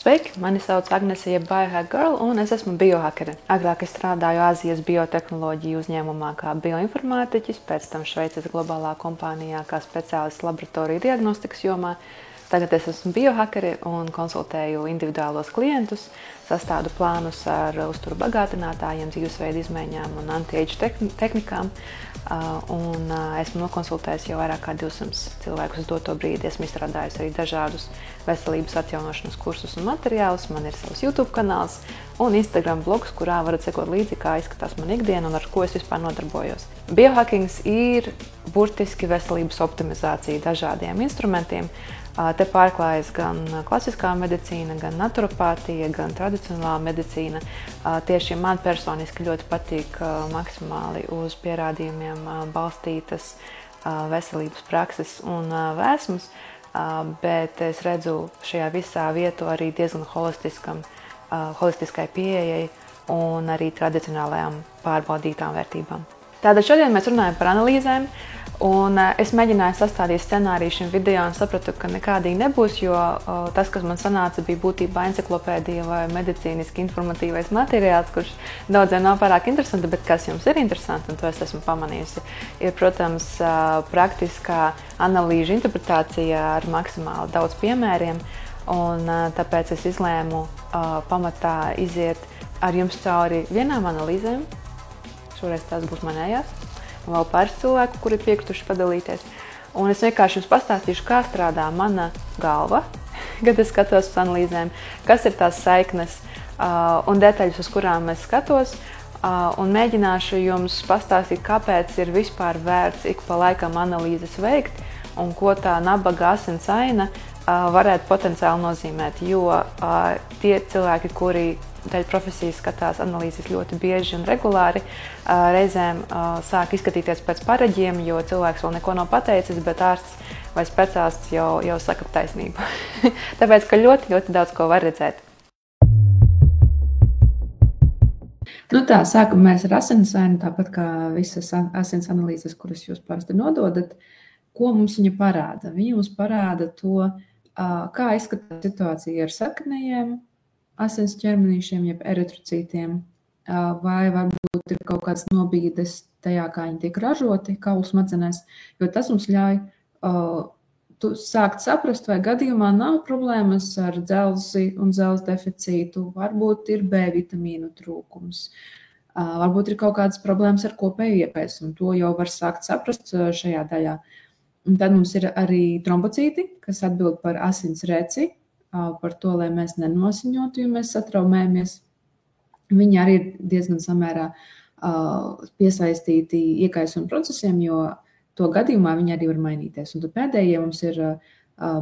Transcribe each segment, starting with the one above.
Sveiki, mani sauc Agnese, jeb Biohack Girl, un es esmu biohakere. Agrāk es strādāju Āzijas biotehnoloģiju uzņēmumā kā bioinformātiķis, pēc tam Šveices globālā kompānijā kā speciālists laboratoriju diagnostikas jomā. Tagad es esmu biohakere un konsultēju individuālos klientus, sastādu plānus ar uzturu bagātinātājiem, dzīvesveidu izmaiņām un anti-age tehnikām. Esmu nokonsultējis jau vairāk kā 200 cilvēkus uz doto brīdi. Esmu izstrādājis arī dažādus veselības atjaunošanas kursus un materiālus. Man ir savs YouTube kanāls un Instagram blogs, kurā varat sekot līdzi, kā izskatās man ikdiena un ar ko es vispār nodarbojos. Biohackings ir burtiski veselības optimizācija dažādiem instrumentiem. Te pārklājas gan klasiskā medicīna, gan naturopātija, gan tradicionālā medicīna. Tieši man personiski ļoti patīk maksimāli uz pierādījumiem balstītas veselības prakses un vēsmas, bet es redzu šajā visā vietu arī diezgan holistiskai pieejai un arī tradicionālajām pārbaudītām vērtībām. Tātad šodien mēs runājam par analīzēm. Un es mēģināju sastādīt scenāriju šim video un sapratu, ka nekādīgi nebūs, jo tas, kas man sanāca, bija būtībā enciklopēdija vai medicīniski informatīvais materiāls, kurš daudziem nav pārāk interesanti, bet kas jums ir interesanti, un to es esmu pamanījusi, ir, protams, praktiskā analīžu interpretācija ar maksimāli daudz piemēriem, un tāpēc es izlēmu pamatā iziet ar jums cauri vienām analīzēm. Šoreiz tās būs manējās. Un vēl pāris cilvēku, kuri ir piekrituši padalīties. Un es vienkārši jums pastāstīšu, kā strādā mana galva, kad es skatos uz analīzēm, kas ir tās saiknes un detaļas, uz kurām es skatos. Un mēģināšu jums pastāstīt, kāpēc ir vispār vērts ik pa laikam analīzes veikt un ko tā nabaga asinsaina varētu potenciāli nozīmēt. Jo tie cilvēki, kuri dēļ profesijas skatās analīzes ļoti bieži un regulāri, reizēm sāk izskatīties pēc pareģiem, jo cilvēks vēl neko nav pateicis, bet ārsts vai speciālists jau saka taisnību. Tāpēc, ka ļoti, ļoti daudz ko var redzēt. Sākam mēs ar asinsainu, tāpat kā visas asins analīzes, kuras jūs parasti nododat. Ko mums viņa parāda? Viņa mums parāda to, kā izskatās situācija ar sakarnējiem asins ķermenīšiem, jeb eritrocītiem, vai varbūt ir kaut kāds nobīdes tajā, kā viņi tiek ražoti kaulu smadzenēs, jo tas mums ļauj sākt saprast, vai gadījumā nav problēmas ar dzelzi un dzelzs deficītu, varbūt ir B vitamīnu trūkums, varbūt ir kaut kādas problēmas ar kopēju iekaisu, un to jau var sākt saprast šajā daļā. Un tad mums ir arī trombocīti, kas atbild par asins reci, par to, lai mēs nenosiņotu, ja mēs satraumējamies. Viņi arī ir diezgan samērā piesaistīti iekaisuma procesiem, jo to gadījumā viņi arī var mainīties. Un tad pēdējie mums ir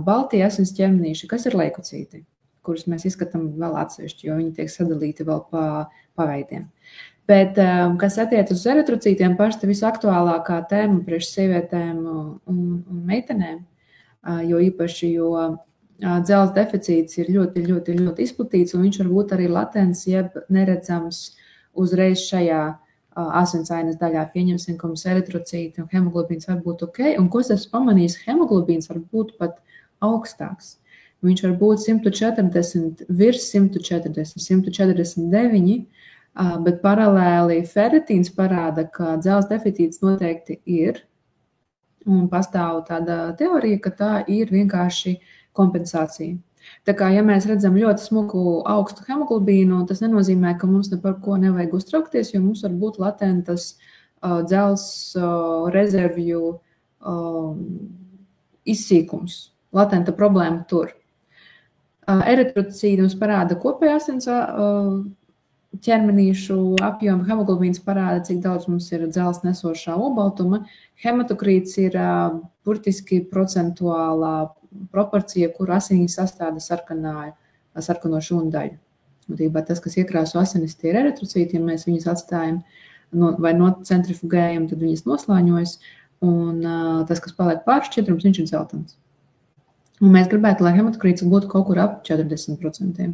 baltie asins ķermenīši, kas ir leikocīti, kurus mēs izskatām vēl atsevišķi, jo viņi tiek sadalīti vēl pa veidiem. Bet, kas attiec uz eritrocītiem, parasti visaktuālākā tēma priekš sievietēm un meitenēm, jo īpaši, jo dzelzs deficīts ir ļoti, ļoti, ļoti izplatīts, un viņš var būt arī latents, jeb neredzams uzreiz šajā asinsainas daļā. Pieņemsim, ka mums eritrocīti un hemoglobīns var būt ok, un ko es esmu pamanījis, hemoglobīns var būt pat augstāks. Viņš var būt 140, virs 140, 149, bet paralēli ferritīns parāda, ka dzelzs deficīts noteikti ir, un pastāv tāda teorija, ka tā ir vienkārši kompensācija. Tā kā, ja mēs redzam ļoti smuku augstu hemoglobīnu, tas nenozīmē, ka mums ne par ko nevajag uztraukties, jo mums var būt latentas dzelzs rezervju izsīkums, latenta problēma tur. Eritrocīti mums parāda kopējā asins ķermenīšu apjomu, hemoglobīns parāda, cik daudz mums ir dzelzs nesošā olbaltuma. Hematokrīts ir burtiski procentuālā proporcija, kur asinis sastāda sarkano šūnu daļu. Būtībā tas, kas iekrāso asinis, tie ir eritrocīti, ja mēs viņus atstājam vai nocentrifugējam, tad viņas noslāņojas, un tas, kas paliek pāršķidrums, viņš ir dzeltens. Un mēs gribētu, lai hematokrīts būtu kaut kur ap 40%.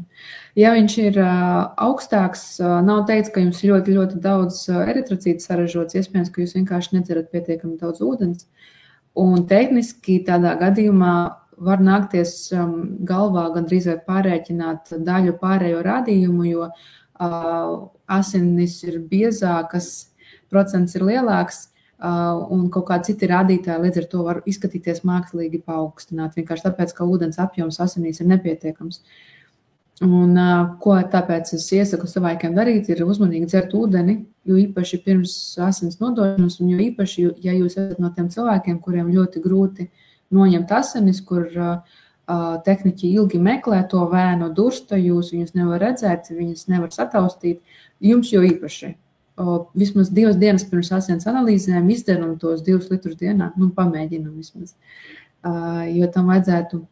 Ja viņš ir augstāks, nav teikts, ka jums ļoti, ļoti daudz eritrocītu saražots, iespējams, ka jūs vienkārši nedzerat pietiekami daudz ūdens. Un tehniski tādā gadījumā var nākties galvā gandrīz vai pārēķināt daļu pārējo rādījumu, jo asinis ir biezākas, procents ir lielāks, un kaut kādi citi rādītāji līdz ar to var izskatīties mākslīgi paaugstināt, vienkārši tāpēc, ka ūdens apjoms asinīs ir nepietiekams. Un ko tāpēc es iesaku cilvēkiem darīt, ir uzmanīgi dzert ūdeni, jo īpaši pirms asins nodošanas, un jo īpaši, ja jūs esat no tiem cilvēkiem, kuriem ļoti grūti noņemt asinis, kur tehniķi ilgi meklē to vēnu, dursta jūs, viņus nevar redzēt, viņus nevar sataustīt, jums jo īpaši. Vismaz 2 dienas pirms asins analīzēm izdaram tos 2 litrus dienā, pamēģinam vismaz, jo tam vajadzētu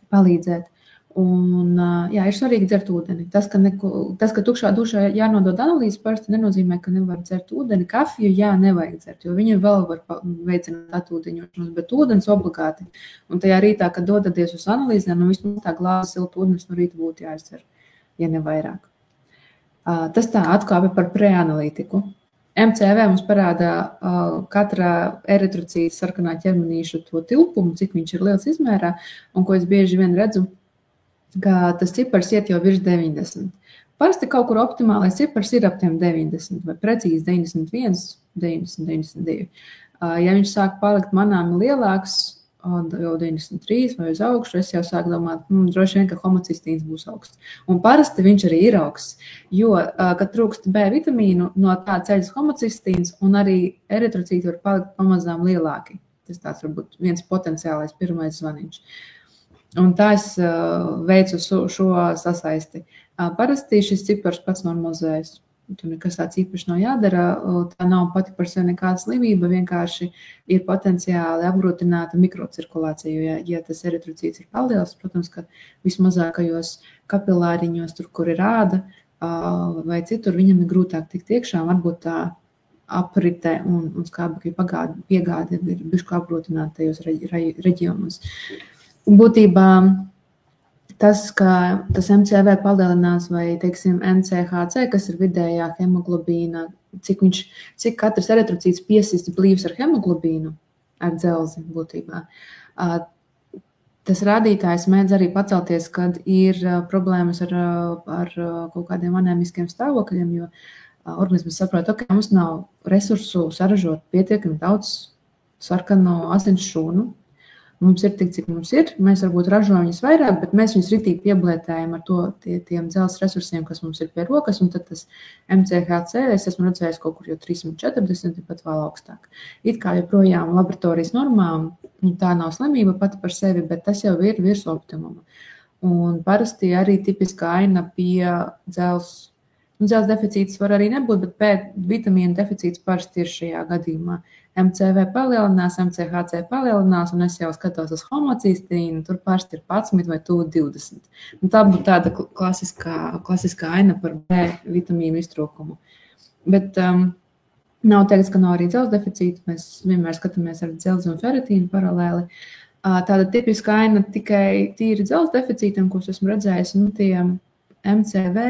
palīdzēt. Un, jā, ir svarīgi dzert ūdeni. Tas, ka tukšā dušā jānodod analīzes, parasti nenozīmē, ka nevar dzert ūdeni. Kafiju, nevajag dzert, jo viņa vēl var veicināt atūdeņošanos, bet ūdens obligāti. Un tajā rītā, kad dodaties uz analīzēm, vismaz tā glāze siltu ūdens no rīta būtu jāizdzer, ja ne vairāk. Tas tā atkāpe par preanalītiku. MCV mums parāda katra eritrocīta sarkanā ķermenīša to tilpumu, cik viņš ir liels izmērā, un ko es bieži vien redzu, ka tas cipars iet jau virs 90. Parasti kaut kur optimālais cipars ir ap tiem 90, vai precīzi 91, 90, 92. Ja viņš sāk palikt manām lielāks, jau 93 vai uz augšu, es jau sāku domāt, droši vien, ka homocistīns būs augsts. Un parasti viņš arī ir augsts, jo, kad trūkst B vitamīnu, no tā ceļas homocistīns, un arī eritrocīti var palikt pamazām lielāki. Tas tāds varbūt viens potenciālais pirmais zvaniņš. Un tā es veicu šo sasaisti. Parasti šis cipars pats normalizējas. Tur nekas tāds īpaši nav jādara. Tā nav pati par sevi nekāda slimība, vienkārši ir potenciāli apgrūtināta mikrocirkulācija. Ja tas eritrocīts ir paliels, protams, ka vismazākajos kapilāriņos, tur, kur ir āda vai citur, viņam ir grūtāk tikt iekšā. Varbūt tā aprite un skābekļu piegāde ir bišķi apgrūtināta tajos reģionos. Būtībā tas, ka tas MCV palielinās vai, teiksim, NCHC, kas ir vidējā hemoglobīna, cik katrs eritrocīts piesist blīvs ar hemoglobīnu, ar dzelzi būtībā. Tas rādītājs mēdz arī pacelties, kad ir problēmas ar kaut kādiem anēmiskiem stāvokļiem, jo organisms saprot, ka mums nav resursu saražot pietiekami daudz sarkano asins šūnu. Mums ir tik, cik mums ir, mēs varbūt ražojam viņus vairāk, bet mēs viņus ritīgi pieblētājam ar tiem dzelzs resursiem, kas mums ir pie rokas, un tad tas MCHC, es esmu redzējis kaut kur jau 340, pat vēl augstāk. It kā joprojām laboratorijas normām, tā nav slimība pati par sevi, bet tas jau ir virs optimuma. Un parasti arī tipiska aina pie dzelzs. Dzelzs deficīts var arī nebūt, bet B vitamīna deficīts parasti ir šajā gadījumā. MCV palielinās, MCHC palielinās, un es jau skatos uz homocistīnu, tur parasti ir 11 vai 20. Un tā būtu tāda klasiskā aina par B vitamīnu iztrūkumu. Bet nav teikts, ka nav arī dzelzs deficīts, mēs vienmēr skatāmies ar dzelzi un feritīnu paralēli. Tāda tipiska aina tikai tīri dzelzs deficītam, ko es esmu redzējis, tie MCV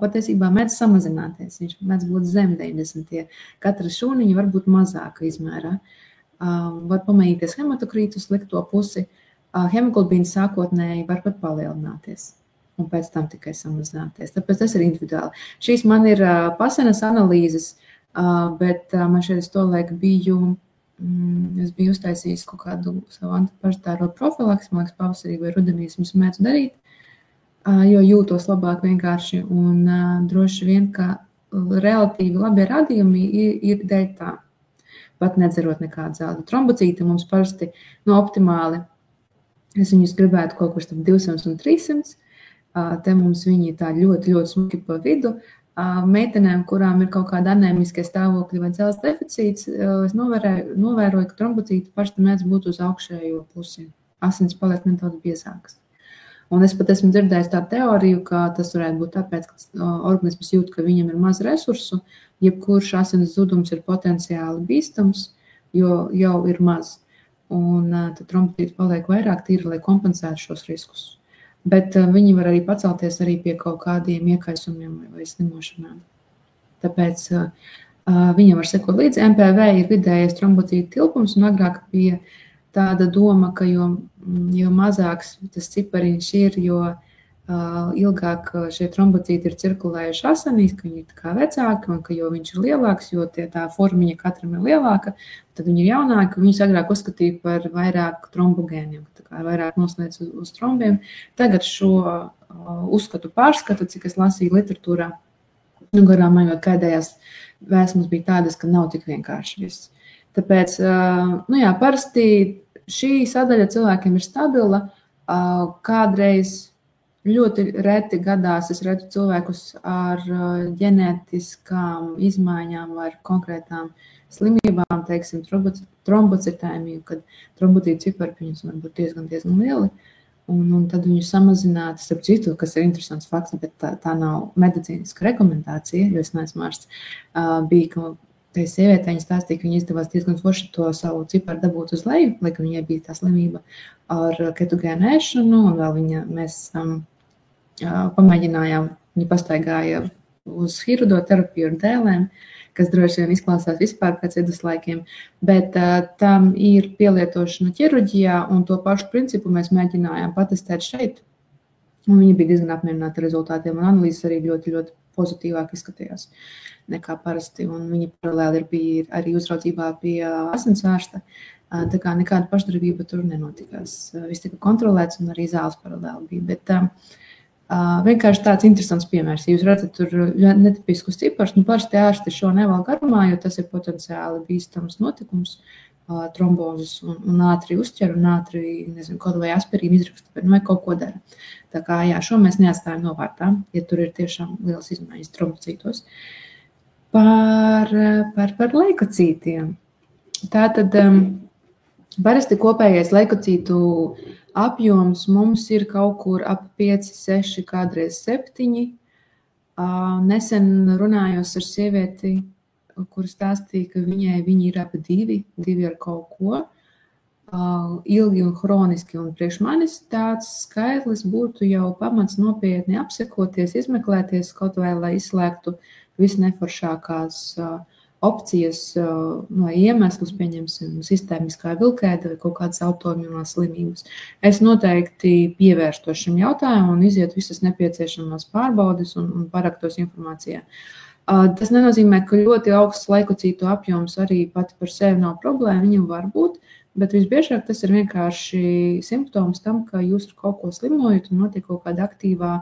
patiesībā mēdz samazināties. Viņš mēdz būt zem 90. Katra šūniņa var būt mazāka izmērā. Var pamainīties hematokrītus, likt to pusi. Hemoglobīns sākotnēji var pat palielināties un pēc tam tikai samazināties. Tāpēc tas ir individuāli. Šīs man ir pasenas analīzes, bet man šeit es tolaik biju uztaisījis kaut kādu savu antiparasitāro profilaks, man liekas, pavasarī vai rudenī es mēdzu darīt. Jo jūtos labāk vienkārši un droši vien, ka relatīvi labie radījumi ir dēļ tā, pat nedzerot nekādu zelta. Trombocīti mums parasti optimāli, es viņus gribētu kaut kur starp 200 un 300, te mums viņi tā ļoti, ļoti smuki pa vidu. Meitenēm, kurām ir kaut kāda anēmiskie stāvokļi vai dzelzs deficīts, es novēroju, ka trombocīti parasti mēdz būt uz augšējo pusi. Asins paliek nedaudz biezāks. Un es pat esmu dzirdējis tādu teoriju, ka tas varētu būt tāpēc, ka organisms jūt, ka viņam ir maz resursu, jebkurš asins zudums ir potenciāli bīstams, jo jau ir maz. Un tad trombocīti paliek vairāk tīri, lai kompensētu šos riskus. Bet viņi var arī pacelties arī pie kaut kādiem iekaisumiem vai slimošanām. Tāpēc viņam var sekot līdzi. MPV ir vidējais trombocītu tilpums, un agrāk bija tāda doma, ka jo jo mazāks tas cipariņš ir, jo ilgāk šie trombocīti ir cirkulējuši asinīs, ka viņi ir tā kā vecāki, un ka jo viņš ir lielāks, jo tā formiņa katram ir lielāka, tad viņi ir jaunāki, un viņus agrāk uzskatīja par vairāk trombogēniem, tā kā vairāk noslēdz uz trombiem. Tagad šo pārskatu, cik es lasīju literatūrā, garām ejot kaidējās vēsmas bija tādas, ka nav tik vienkārši viss. Tāpēc, parasti šī sadaļa cilvēkiem ir stabila, kādreiz ļoti reti gadās, es redzu cilvēkus ar ģenētiskām izmaiņām vai ar konkrētām slimībām, teiksim, trombocitēmiju, kad trombotītu cipari viņus var būt diezgan lieli, un tad viņu samazināt, starp citu, kas ir interesants fakts, bet tā nav medicīniska rekomendācija, jo es neesmu ārsts, bija, ka tai sievietē viņa stāstīja, ka viņa izdevās diezgan forši to savu ciparu dabūt uz leju, lai ka viņai bija tā slimība ar ketogēnu ēšanu, un vēl mēs pamēģinājām, viņa pastaigāja uz hirudoterapiju ar dēlēm, kas droši vien izklausās vispār pēc viduslaikiem, bet tam ir pielietošana ķirurģijā, un to pašu principu mēs mēģinājām patestēt šeit, un viņa bija diezgan apmierināta ar rezultātiem, un analīzes arī ļoti, ļoti pozitīvāk izskatījās nekā parasti, un viņa paralēli bija arī uzraudzībā pie asinsārsta, tā kā nekāda pašdarbība tur nenotikās. Viss tika kontrolēts, un arī zāles paralēli bija, bet vienkārši tāds interesants piemērs. Ja jūs redzat tur netipiskus ciparus, parasti ārsti šo nevēl garumā, jo tas ir potenciāli bīstams notikums, trombozes un ātri uzķer un ātri, nezinu, kaut vai aspirīnu izraksta, vai kaut ko dara. Tā kā, šo mēs neatstājam novārtā, ja tur ir tiešām liels izmaiņas trombocītos. Par leikocītiem. Tātad, parasti kopējais leikocītu apjoms mums ir kaut kur ap 5, 6, kādreiz 7. Nesen runājos ar sievieti, kur stāstīja, ka viņi ir ap 2 ar kaut ko, ilgi un hroniski, un priekš manis tāds skaitlis būtu jau pamats nopietni apsekoties, izmeklēties kaut vai, lai izslēgtu visneforšākās opcijas vai iemeslus, pieņemsim, sistēmiskā vilkēda vai kaut kādas autoimūnās slimības. Es noteikti pievērstos šim jautājumam un izietu visas nepieciešamās pārbaudes un paraktos informācijā. Tas nenozīmē, ka ļoti augsts leikocītu apjoms arī pati par sevi nav problēma, viņam var būt, bet visbiežāk tas ir vienkārši simptoms tam, ka jūs ar kaut ko slimojat un notiek kaut kāda aktīvā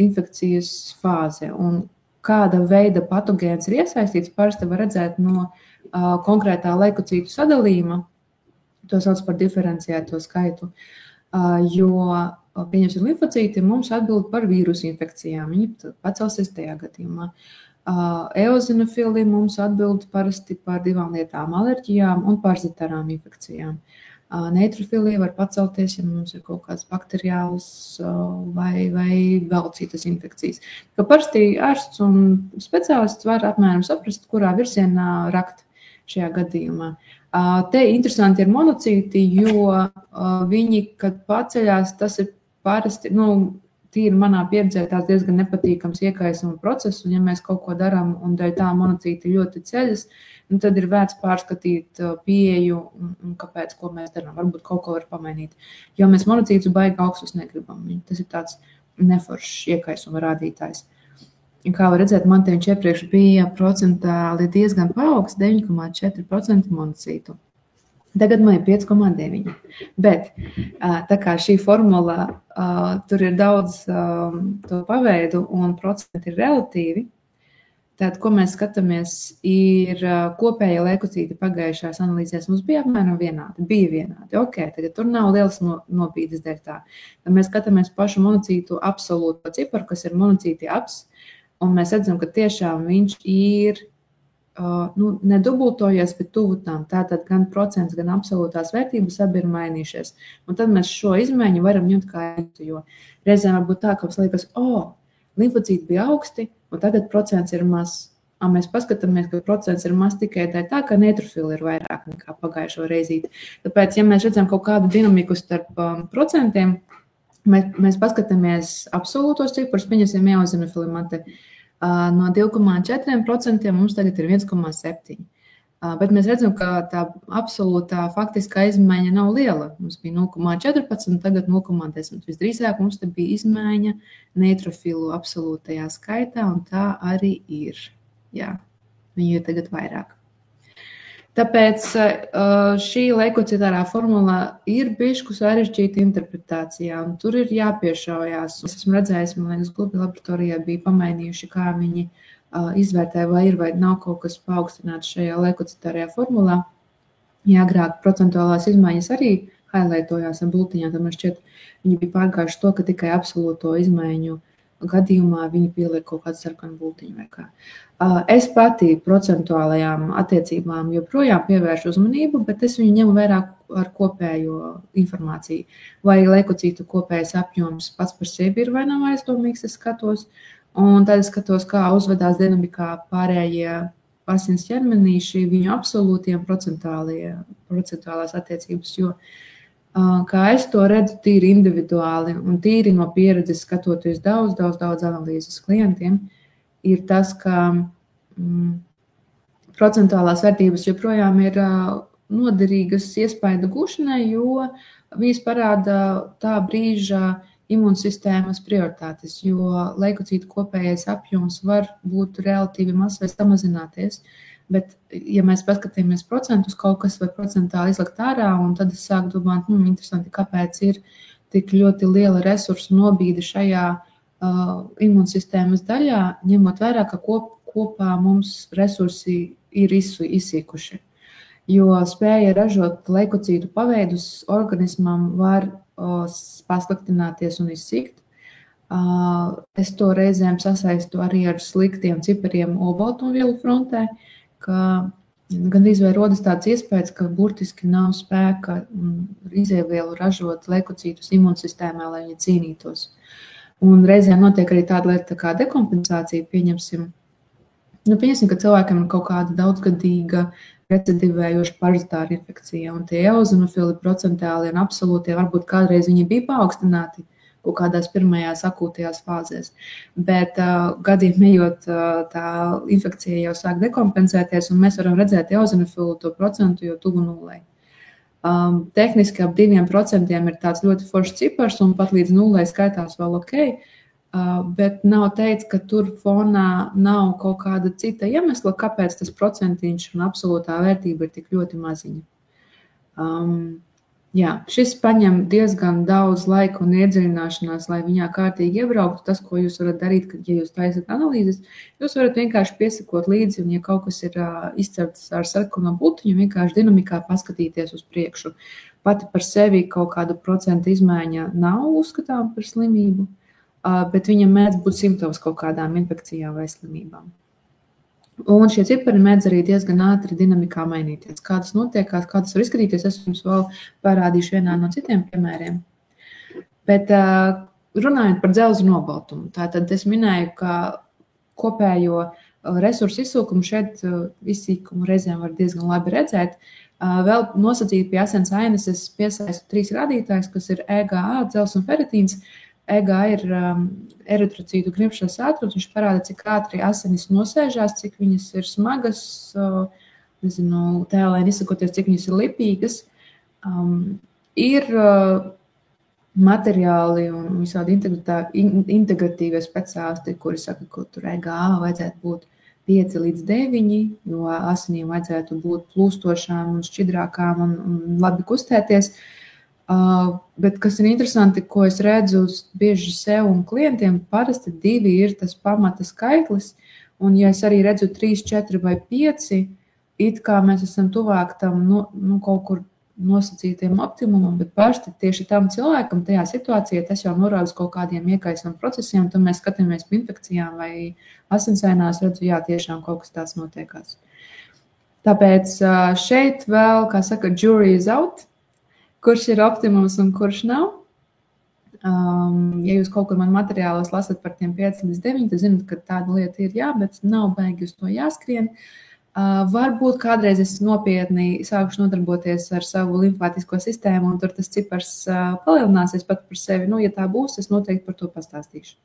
infekcijas fāze. Un kāda veida patogēns ir iesaistīts, parasti var redzēt no konkrētā leikocītu sadalījuma, to sauc par diferenciēto skaitu, jo, pieņemsim, limfocīti mums atbild par vīrusu infekcijām, viņi pacelsies tajā gadījumā. Eozinofili mums atbild parasti par 2 lietām - alerģijām un parazitārām infekcijām. Neitrofilija var pacelties, ja mums ir kaut kādas bakteriālas vai vēl citas infekcijas. Ka parasti ārsts un speciālists var apmēram saprast, kurā virzienā rakt šajā gadījumā. Te interesanti ir monocīti, jo viņi, kad paceļās, tas ir parasti, tīri manā pieredzē tās diezgan nepatīkams iekaisuma process, un ja mēs kaut ko darām un dēļ tā monocīti ļoti ceļas, tad ir vērts pārskatīt pieeju un kāpēc, ko mēs darām. Varbūt kaut ko var pamainīt. Jo mēs monocītus baigi augstus negribam. Tas ir tāds neforšs iekaisuma rādītājs. Kā var redzēt, man te viņš iepriekš bija procentāli diezgan paaugsts, 9,4% monocītu. Tagad man ir 5,9. Bet tā kā šī formula, tur ir daudz to paveidu un procenti ir relatīvi, tad, ko mēs skatāmies, ir kopēja leikocīti pagājušās analīzēs mums bija apmēram vienādi. Bija vienādi. Ok, tagad tur nav liels nobīdes dēļ tā. Tad mēs skatāmies pašu monocītu absolūto ciparu, kas ir monocīti abs, un mēs redzam, ka tiešām viņš ir nedubultojies, bet tuvu tam. Tātad gan procents, gan absolūtās vērtības abi ir mainījušies. Un tad mēs šo izmaiņu varam ņemt kā ietu, jo reizēm var būt tā, ka mums liekas, limfocīti bija augsti, un tagad procents ir mazs. Mēs paskatāmies, ka procents ir mazs tikai tā, ka neitrofili ir vairāk nekā pagājušo reizīti. Tāpēc, ja mēs redzam kaut kādu dinamiku starp procentiem, mēs paskatāmies absolūtos ciparus, pieņemsim eozinofili mate. No 2,4% mums tagad ir 1,7. Bet mēs redzam, ka tā absolūtā faktiskā izmaiņa nav liela. Mums bija 0,14, tagad 0,10. Visdrīzāk mums te bija izmaiņa neitrofilu absolūtajā skaitā, un tā arī ir. Jā, viņu ir tagad vairāk. Tāpēc šī leukocitārā formula ir bišku sarežģīta interpretācijā, un tur ir jāpiešaujās. Es esmu redzējis, man liekas, klubi laboratorijā bija pamainījuši, kā viņi izvērtē, vai ir vai nav kaut kas paaugstināts šajā leukocitārajā formulā. Ja agrāk procentuālās izmaiņas arī highlightojās ar bultiņām, tad man šķiet, viņi bija pārgājuši to, ka tikai absolūto izmaiņu gadījumā viņi pieliek kaut kādu sarkanu bultiņu vai kā. Es pati procentuālajām attiecībām joprojām pievēršu uzmanību, bet es viņu ņemu vērā ar kopējo informāciju. Vai leukocītu kopējais apjoms pats par sevi ir vai nav aizdomīgs, es skatos. Un tad es skatos, kā uzvedās dinamikā pārējie asins ķermenīši, viņu absolūtiem procentuālās attiecības, jo, kā es to redzu, tīri individuāli un tīri no pieredzes skatoties daudz analīzes klientiem, ir tas, ka procentuālās vērtības joprojām ir noderīgas iespaidu gūšanai, jo viņas parāda tā brīža imūnsistēmas prioritātes, jo leukocītu kopējais apjoms var būt relatīvi mazs vai samazināties, bet, ja mēs paskatāmies procentus, kaut kas var procentāli izlikt ārā, un tad es sāku domāt, interesanti, kāpēc ir tik ļoti liela resursu nobīde šajā imūnsistēmas daļā, ņemot vērā, ka kopā mums resursi ir izsīkuši. Jo spēja ražot leukocītu paveidus organismam var pasliktināties un izsīkt. Es to reizēm sasaistu arī ar sliktiem cipariem olbaltumvielu frontē, ka gandrīz vai rodas tāds iespējas, ka burtiski nav spēka izēvielu ražot leukocītus imūnsistēmā, lai viņi cīnītos. Un reizēm notiek arī tāda lieta kā dekompensācija, pieņemsim, ka cilvēkam ir kaut kāda daudzgadīga recidivējoša parazitāra infekcija, un tie eozinofili procentāli un absolūtie varbūt kādreiz viņi bija paaugstināti kaut kādās pirmajās akūtajās fāzēs, bet gadiem ejot tā infekcija jau sāk dekompensēties, un mēs varam redzēt eozinofilu to procentu jau tuvu nulei. Tehniski ap 2% ir tāds ļoti foršs cipars, un pat līdz nulei skaitās vēl ok, bet nav teikts, ka tur fonā nav kaut kāda cita iemesla, kāpēc tas procentiņš un absolūtā vērtība ir tik ļoti maziņa. Šis paņem diezgan daudz laika un iedziļināšanās, lai viņā kārtīgi iebrauktu. Tas, ko jūs varat darīt, kad, ja jūs taisat analīzes, jūs varat vienkārši piesakot līdzi, un ja kaut kas ir izcepts ar sarkano bultiņu, vienkārši dinamikā paskatīties uz priekšu. Pati par sevi kaut kāda procenta izmaiņa nav uzskatām par slimību, bet viņam mēdz būt simptoms kaut kādām infekcijām vai slimībām. Un šie cipari mēdz arī diezgan ātri dinamikā mainīties. Kā tas notiekās, kā tas var izskatīties, es jums vēl parādīšu vienā no citiem piemēriem. Bet runājot par dzelzu nobaltumu, tātad es minēju, ka kopējo resursu izsūkumu šeit izsīkumu reizēm var diezgan labi redzēt. Vēl nosacīt pie asins ainas es piesaistu 3 rādītājus, kas ir EGA, dzels un feritīns. EGA ir eritrocītu grimšanas ātrums, viņš parāda, cik ātri asinis nosēžās, cik viņas ir smagas, tēlēni izsakoties, cik viņas ir lipīgas. Ir materiāli un visādi integratīvie speciālisti, kuri saka, ka tur EGA vajadzētu būt 5 līdz 9, jo asinīm vajadzētu būt plūstošām un šķidrākām un labi kustēties. Bet kas ir interesanti, ko es redzu bieži sev un klientiem, parasti 2 ir tas pamata skaitlis, un ja es arī redzu 3, 4 vai 5, it kā mēs esam tuvāk tam kaut kur nosacītiem optimumam, bet parasti tieši tam cilvēkam tajā situācijā tas jau norāda uz kaut kādiem iekaisuma procesiem, tad mēs skatāmies pa infekcijām vai asinsainās, redzu, jā, tiešām kaut kas tāds notiekās. Tāpēc šeit vēl, kā saka, jury is out, kurš ir optimums un kurš nav. Ja jūs kaut kur man materiālos lasat par tiem 5 līdz 9, tad zinat, ka tāda lieta ir jā, bet nav baigi uz to jāskrien. Varbūt kādreiz es nopietni sākušu nodarboties ar savu limfātisko sistēmu, un tur tas cipars palielināsies pat par sevi. Ja tā būs, es noteikti par to pastāstīšu.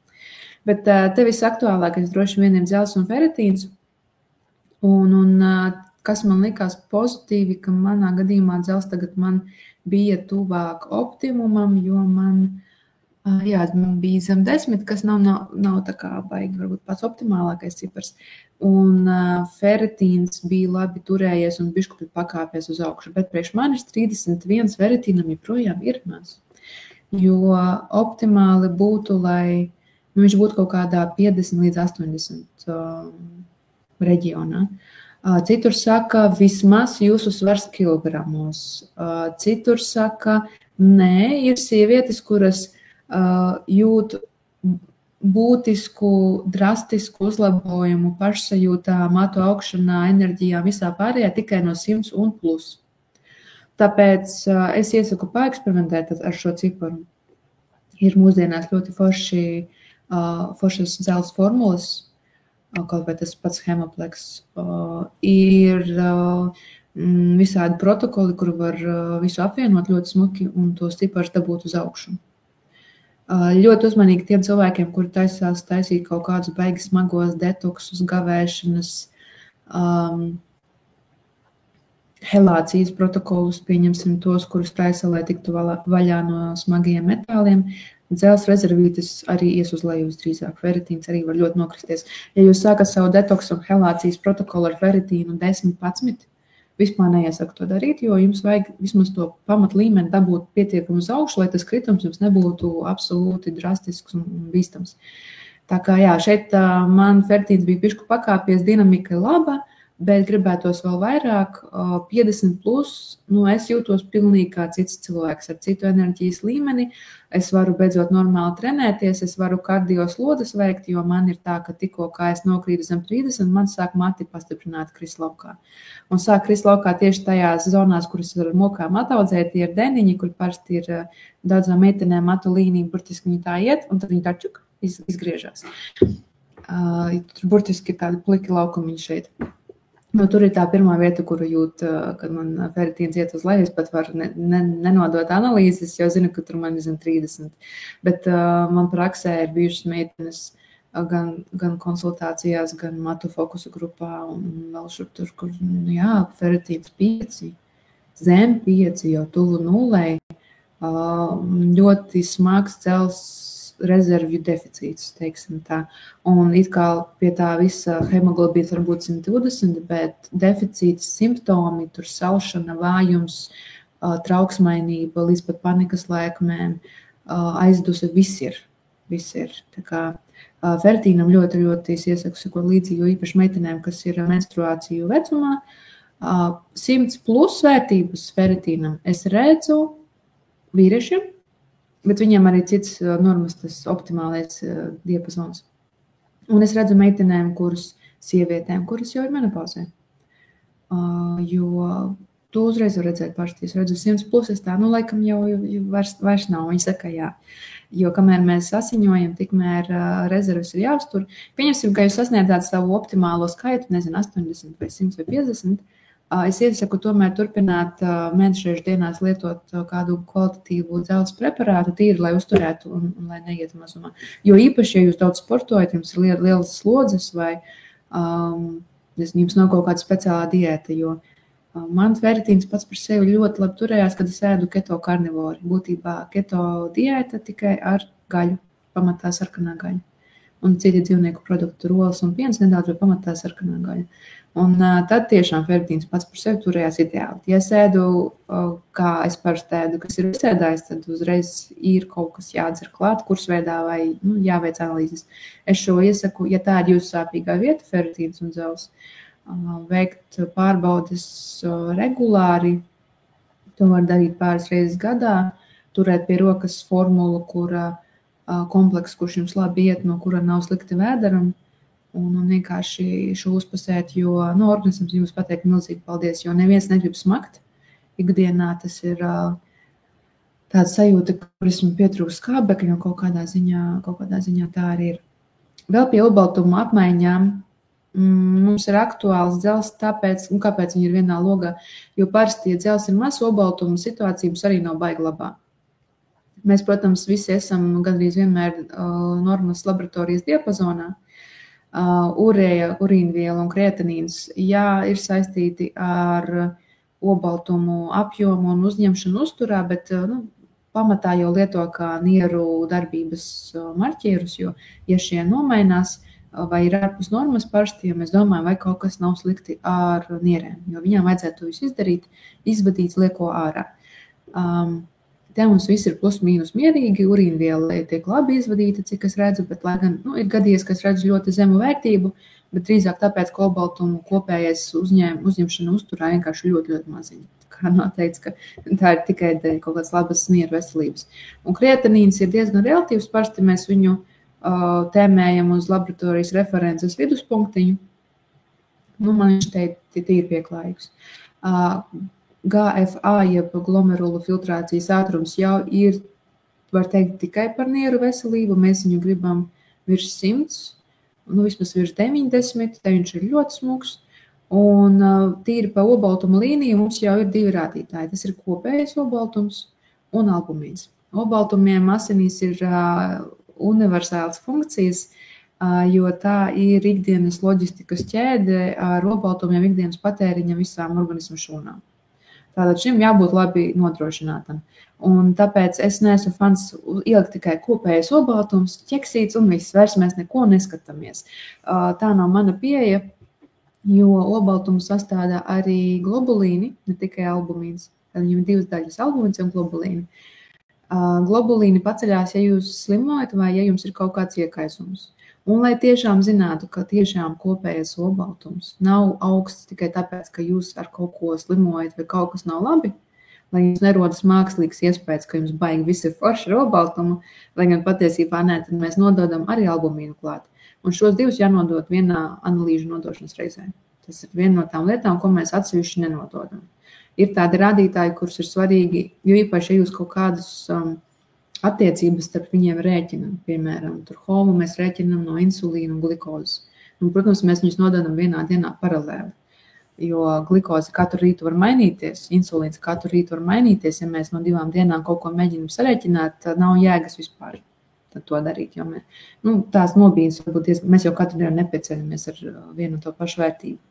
Bet te visaktuālākais droši vien ir dzels un feritīns. Un kas man likās pozitīvi, ka manā gadījumā dzels tagad man bija tuvāk optimumam, jo man bija zem 10, kas nav tā kā baigi, varbūt pats optimālākais cipars. Un ferritīns bija labi turējies un bišķi pakāpies uz augšu, bet priekš manis 31 ferritīnam joprojām ir maz. Jo optimāli būtu, lai viņš būtu kaut kādā 50 līdz 80 reģionā. Citur saka, vismaz jūsu svars kilogramos. Citur saka, nē, ir sievietes, kuras jūt būtisku, drastisku uzlabojumu pašsajūtā, matu augšanā, enerģijā, visā pārējā tikai no 100 un plus. Tāpēc es iesaku paeksperimentēt ar šo ciparu. Ir mūsdienās ļoti foršas dzels formulas, kaut vai tas pats Hemaplex. Ir visādi protokoli, kur var visu apvienot ļoti smuki un tos ciparus dabūt uz augšu. Ļoti uzmanīgi tiem cilvēkiem, kuri taisās taisīt kaut kādus baigi smagos detoksus, gavēšanas, helācijas protokolus, pieņemsim tos, kurus taisa, lai tiktu vaļā no smagajiem metāliem. Dzels rezervītes arī ies uz leju visdrīzāk. Ferritīns arī var ļoti nokristies. Ja jūs sākat savu detoksu un helācijas protokolu ar ferritīnu 10-11, vispār neiesaku to darīt, jo jums vajag vismaz to pamat līmeni dabūt pietiekami uz augšu, lai tas kritums jums nebūtu absolūti drastisks un bīstams. Tā kā jā, šeit man ferritīns bija pišku pakāpies, dinamika ir laba, bet gribētos vēl vairāk, 50 plus, es jūtos pilnīgi kā cits cilvēks ar citu enerģijas līmeni. Es varu beidzot normāli trenēties, es varu kardio slodas veikt, jo man ir tā, ka tikko kā es nokrītu zem 30, man sāk mati pastiprināt krist laukā. Un sāk krist laukā tieši tajās zonās, kuras ar mokām ataudzēt, tie ir deniņi, kur parasti ir daudzām meitenēm matu līnija, burtiski viņi tā iet, un tad viņi tā čuk izgriežās. Tur burtiski ir tādi pliki laukumiņi šeit. Tur ir tā pirmā vieta, kuru jūt, kad man ferritīns iet uz leju, es pat varu nenodot analīzes, jo zinu, ka tur man ir zem 30. Bet man praksē ir bijušas meitenes gan konsultācijās, gan matu fokusu grupā un vēl šur tur, kur, ferritīns 5, zem 5, jau tuvu 0, ļoti smags dzels rezervju deficīts, teiksim tā. Un it kā pie tā visa hemoglobīns var būt 120, bet deficīts simptomi, tur salšana, vājums, trauksmainība, līdz pat panikas lēkmēm, aizduse, viss ir. Tā kā ferritīnam ļoti, ļoti iesaku sekot līdzi, jo īpaši meitenēm, kas ir menstruāciju vecumā, 100 plus vērtības ferritīnam es redzu vīriešiem, bet viņiem arī cits normas, tas optimālais diapazons. Un es redzu meitenēm, sievietēm, kuras jau ir menopauzē. Jo to uzreiz var redzēt paši. Es redzu 100 plus, es tā, laikam jau vairs nav. Viņi saka, jā. Jo kamēr mēs asiņojam, tikmēr rezerves ir jāuztur. Pieņemsim, ka jūs sasniedzāt savu optimālo skaitu, 80 vai 100 vai 50. Es iesaku tomēr turpināt mēnešreiz dienās lietot kādu kvalitatīvu dzels preparātu tīri, lai uzturētu un lai neietu mazumā. Jo īpaši, ja jūs daudz sportojat, jums ir lielas slodzes vai jums nav kaut kāda speciālā diēta, jo man ferritīns pats par sevi ļoti labi turējās, kad es ēdu keto karnivori. Būtībā keto diēta tikai ar gaļu, pamatā sarkanā gaļa. Un citi dzīvnieku produktu, rolas un piens nedaudz vai pamatā sarkanā gaļa. Un tad tiešām ferritīns pats par sevi turējās ideāli. Ja es ēdu, kā es parasti ēdu, kas ir izsēdājis, tad uzreiz ir kaut kas jādzer klāt, kursveidā vai jāveic analīzes. Es šo iesaku, ja tā ir jūsu sāpīgā vieta, ferritīns un dzels, veikt pārbaudes regulāri. To var darīt pāris reizes gadā, turēt pie rokas formulu, kompleks, kurš jums labi iet, no kura nav slikti vēderam. Un vienkārši šo uzpasēt, jo organisms jums pateikt milzīgi paldies, jo neviens negrib smakt. Ikdienā tas ir tāds sajūta, kur esmu pietrūkst skābekļa, un kaut kādā ziņā tā arī ir. Vēl pie olbaltuma apmaiņām mums ir aktuāls dzels, kāpēc viņi ir vienā logā, jo parasti, ja dzels ir maz olbaltuma, situācijas arī nav baigi labā. Mēs, protams, visi esam gandrīz vienmēr normas laboratorijas diapazonā, Urēja, urīnviela un kreatinīns, jā, ir saistīti ar olbaltumu apjomu un uzņemšanu uzturā, bet pamatā jau lieto kā nieru darbības marķierus, jo, ja šie nomainās vai ir ārpus normas parasti, ja mēs domājam, vai kaut kas nav slikti ar nierēm, jo viņām vajadzētu to visu izdarīt, izvadīt lieko ārā. Te mums viss ir plus mīnus mierīgi, urīnviela tiek labi izvadīta, cik es redzu, bet lai gan ir gadījies, ka es redzu ļoti zemu vērtību, bet drīzāk tāpēc, ka olbaltumu kopējais uzņemšana uzturā vienkārši ļoti, ļoti maziņa. Kā noteikts, ka tā ir tikai dēļ kaut kādas labas nieru veselības. Un kreatinīns ir diezgan relatīvs, parasti mēs viņu tēmējam uz laboratorijas references viduspunktiņu. Man viņš te ir pieklājīgs. GFA, jeb glomerulu filtrācijas ātrums jau ir, var teikt, tikai par nieru veselību. Mēs viņu gribam virs 100, vismaz virs 90, te viņš ir ļoti smuks. Un tīri pa olbaltuma līniju mums jau ir 2 rādītāji. Tas ir kopējais olbaltums un albumīns. Olbaltumiem asinīs ir universālas funkcijas, jo tā ir ikdienas loģistikas ķēde ar olbaltumiem ikdienas patēriņam visām organismu šūnām. Tātad šim jābūt labi nodrošinātam. Un tāpēc es neesmu fans ielikt tikai kopējais olbaltums, ķeksīts un viss, vairs mēs neko neskatāmies. Tā nav mana pieeja, jo olbaltumu sastādā arī globulīni, ne tikai albumīns. Tad viņam ir 2 daļas, albumīns un globulīni. Globulīni paceļās, ja jūs slimojat vai ja jums ir kaut kāds iekaisums. Un lai tiešām zinātu, ka tiešām kopējais olbaltums nav augsts tikai tāpēc, ka jūs ar kaut ko slimojat vai kaut kas nav labi, lai jums nerodas mākslīgs iespējas, ka jums baigi visi ir forši ar olbaltumu, lai gan patiesībā nē, tad mēs nododam arī albumīnu klāt. Un šos 2 jānodod vienā analīžu nodošanas reizē. Tas ir viena no tām lietām, ko mēs atsevišķi nenododam. Ir tādi rādītāji, kurus ir svarīgi, jo īpaši, ja jūs kaut kādas attiecības starp viņiem rēķinam, piemēram, tur homu mēs rēķinam no insulīna un glikozes. Un, protams, mēs viņus nododam vienā dienā paralēli, jo glikoze katru rītu var mainīties, insulīns katru rītu var mainīties, ja mēs no 2 dienām kaut ko mēģinam sarēķināt, tad nav jēgas vispār to darīt, jo tās nobīdes varbūt mēs jau katru dienu nepieceļamies ar vienu un to pašu vērtību.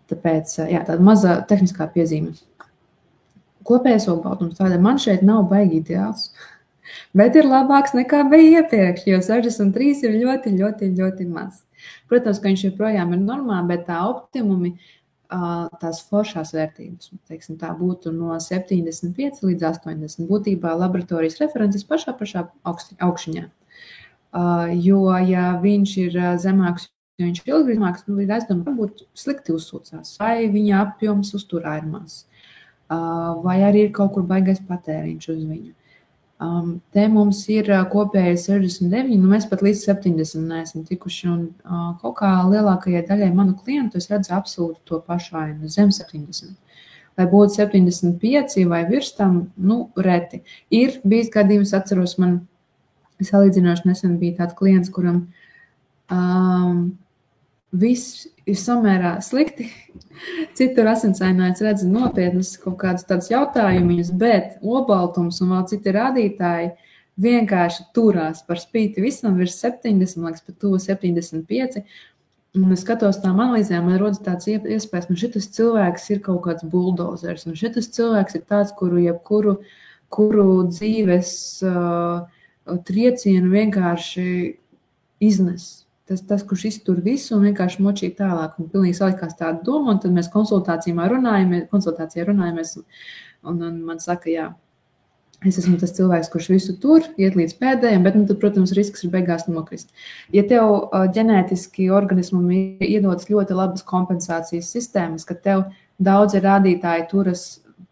Tāpēc, jā, tāda maza tehniskā piezīme. Kopējais olbaltums tāda man šeit nav baigi ideāls, bet ir labāks nekā bija iepriekš, jo 63 ir ļoti, ļoti, ļoti maz. Protams, ka viņš joprojām ir normā, bet tā optimumi, tās foršās vērtības, teiksim, tā būtu no 75 līdz 80, būtībā laboratorijas references pašā augšņā. Jo, ja viņš ir zemāks, jo viņš ir ilgāk, ir aizdomā, varbūt slikti uzsūcās, vai viņa apjoms uzturā ir maz, vai arī ir kaut kur baigais patēriņš uz viņu. Te mums ir kopējais 69, mēs pat līdz 70 neesam tikuši, un kaut kā lielākajai daļai manu klientu es redzu absolūti to pašu ainu, zem 70. Lai būtu 75 vai virs tam, reti. Ir bijis gadījums, atceros, man salīdzinoši nesen bija tāds klients, kuram viss ir samērā slikti. Citur asinsainājums redz nopietnas kaut kādus tādus jautājumus, bet olbaltums un vēl citi rādītāji vienkārši turās par spīti visam virs 70, liekas, pat tuvu 75. Un es skatos tām analīzēm, man rodas tāds iespējas, šitas cilvēks ir kaut kāds buldozers, un šitas cilvēks ir tāds, kuru dzīves triecienu vienkārši iznes. Tas, kurš iztur visu un vienkārši močīt tālāk, un pilnīgi salikās tādu domu, un tad mēs konsultācijā runājamies, un man saka, jā, es esmu tas cilvēks, kurš visu tur, iet līdz pēdējiem, bet, tad, protams, risks ir beigās nokrist. Ja tev ģenētiski organismam iedodas ļoti labas kompensācijas sistēmas, ka tev daudzi rādītāji turas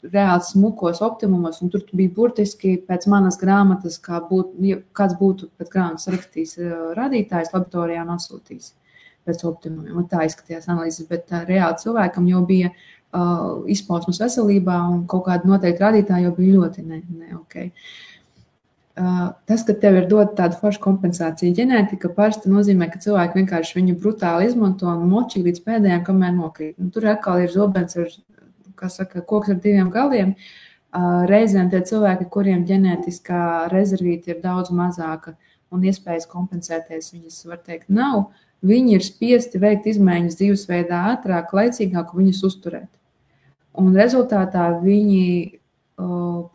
reāli smukos optimumos, un tur bija burtiski pēc manas grāmatas, kāds būtu pēc grāmatas rakstījis rādītājs, laboratorijā nosūtījis pēc optimumiem. Un tā izskatījās analīzes, bet reāli cilvēkam jau bija izpausmas veselībā, un kaut kādi noteikti rādītāji jau bija ļoti ne ok. Tas, ka tev ir dot tādu foršu kompensāciju ģenētika, parasti nozīmē, ka cilvēki vienkārši viņu brutāli izmanto un močī līdz pēdējiem, kamēr nokrīt. Un tur atkal ir zobens ar koks ar 2 galiem. Reizēm tie cilvēki, kuriem ģenētiskā rezervīte ir daudz mazāka un iespējas kompensēties viņas, var teikt, nav. Viņi ir spiesti veikt izmaiņas dzīvesveidā ātrāk, laicīgāk un viņas uzturēt. Un rezultātā viņi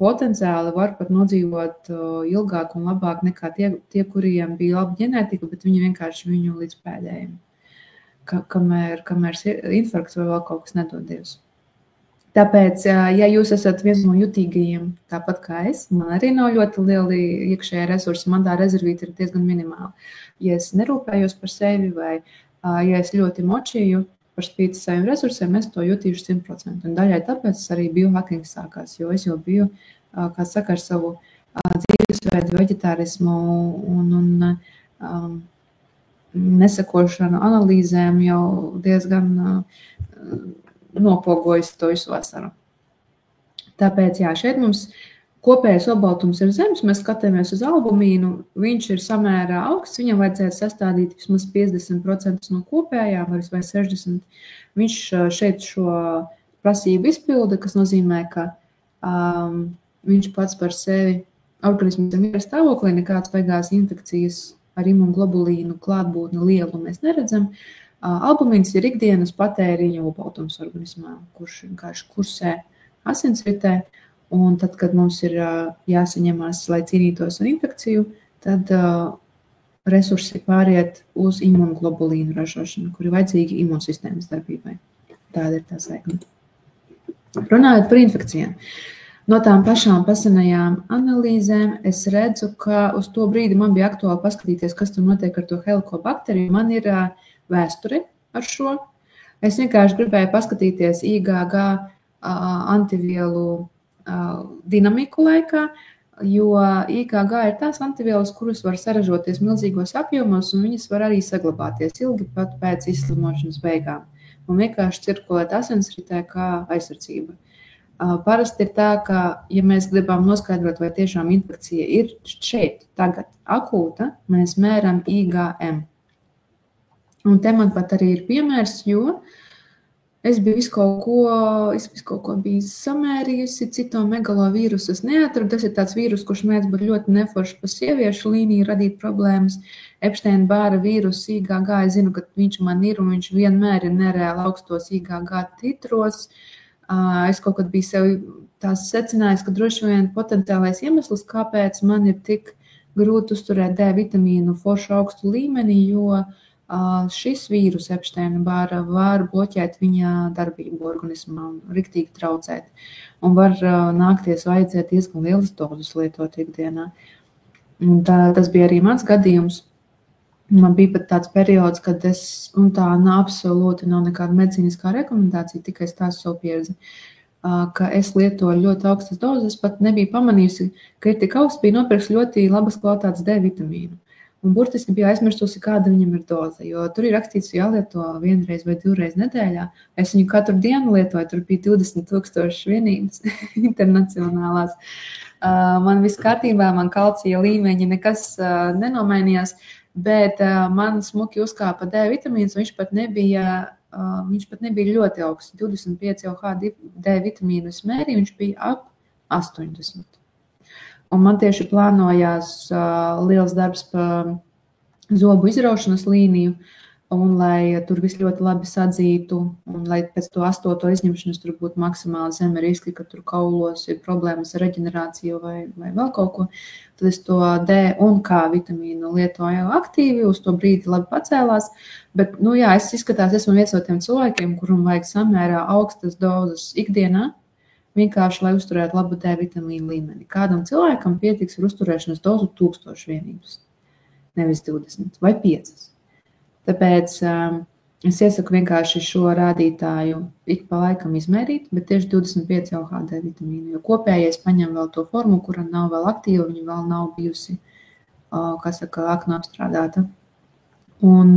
potenciāli var pat nodzīvot ilgāk un labāk nekā tie, kuriem bija laba ģenētika, bet viņi vienkārši viņu līdz pēdējiem, kamēr infarkts vai vēl kaut kas nedodies. Tāpēc, ja jūs esat viens no jutīgajiem, tāpat kā es, man arī nav ļoti lieli iekšējie resursi, man tā rezervīta ir diezgan minimāla. Ja es nerūpējos par sevi vai ja es ļoti močīju par spīti saviem resursiem, es to jutīšu 100%. Un daļai tāpēc arī biohacking sākās, jo es jau biju, kā saka, ar savu dzīvesveidu veģetārismu un nesakošanu analīzēm jau diezgan nopogojis to visu vasaru. Tāpēc, jā, šeit mums kopējais olbaltums ir zems, mēs skatāmies uz albumīnu, viņš ir samērā augsts, viņam vajadzētu sastādīt vismaz 50% no kopējā vai 60%. Viņš šeit šo prasību izpilda, kas nozīmē, ka viņš pats par sevi organisms ir miera stāvoklī, nekāds vaigās infekcijas ar imunoglobulīnu klātbūtni lielu mēs neredzam. Albumīns ir ikdienas patēriņa olbaltums organismā, kurš vienkārši kursē asinsritē. Un tad, kad mums ir jāsaņemās, lai cīnītos ar infekciju, tad resursi pāriet uz imunoglobulīnu ražošanu, kuri vajadzīgi imūnsistēmas darbībai. Tāda ir tā saikne. Runājot par infekcijām. No tām pašām pasenajām analīzēm es redzu, ka uz to brīdi man bija aktuāli paskatīties, kas tur notiek ar to helikobakteriju. Man ir vēsture ar šo. Es vienkārši gribēju paskatīties IgG antivielu dinamiku laikā, jo IgG ir tās antivielas, kuras var saražoties milzīgos apjomos, un viņas var arī saglabāties ilgi pat pēc izslimošanas beigām. Un vienkārši cirkulēt asinsritē kā aizsardzība. Parasti ir tā, ka, ja mēs gribam noskaidrot, vai tiešām infekcija ir šeit, tagad akūta, mēs mēram IgM. Un te man pat arī ir piemērs, jo es biju visu kaut ko biju samērījusi, citomegalovīrusu es neatradu. Tas ir tāds vīrus, kurš mēdz būt ļoti neforšs pa sieviešu līniju, radīt problēmas. Epsteina-Bāra vīrus IgG, es zinu, ka viņš man ir, un viņš vienmēr ir nereāli augstos IgG titros. Es kaut kad biju sev tās secinājis, ka droši vien potenciālais iemesls, kāpēc man ir tik grūti uzturēt D vitamīnu foršu augstu līmeni, jo šis vīrus Epsteina-Bāra var bloķēt viņa darbību organismā un riktīgi traucēt. Un var nākties vajadzēt diezgan lielas dozes lietot ikdienā. Un tas bija arī mans gadījums. Man bija pat tāds periods, kad un tā absolūti nav nekāda medicīniskā rekomendācija, tikai stāstu savu pieredzi, ka es lietoju ļoti augstas dozes, pat nebija pamanījusi, ka ir tik augsts, bija nopirks ļoti labas kvalitātes D vitamīnu. Un burtiski bija aizmirstusi, kāda viņam ir doze, jo tur ir rakstīts, jālieto 1 reizi vai 2 reizes nedēļā. Es viņu katru dienu lietoju, tur bija 20,000 vienības internacionālās. Man viss kārtībā, man kalcija līmeņi nekas nenomainījās, bet man smuki uzkāpa D vitamīns, viņš pat nebija ļoti augsts. 25 jau D vitamīnu es mērīju, viņš bija ap 80. Un man tieši plānojās liels darbs pa zobu izraušanas līniju, un lai tur viss ļoti labi sadzītu, un lai pēc to 8. izņemšanas tur būtu maksimāli zemi riski, ka tur kaulos ir problēmas ar reģenerāciju vai vēl kaut ko, tad es to D un K vitamīnu lietoju aktīvi, uz to brīdi labi pacēlās, bet, es izskatās, esmu viens no tiem cilvēkiem, kuram vajag samērā augstas dozes ikdienā, vienkārši, lai uzturētu labu D vitamīnu līmeni. Kādam cilvēkam pietiks ar uzturēšanas dozu 1000 vienības, nevis 20 vai 5. Tāpēc es iesaku vienkārši šo rādītāju ik pa laikam izmērīt, bet tieši 25 jau D vitamīnu, jo kopējais paņem vēl to formu, kura nav vēl aktīva, viņa vēl nav bijusi, aknu apstrādāta. Un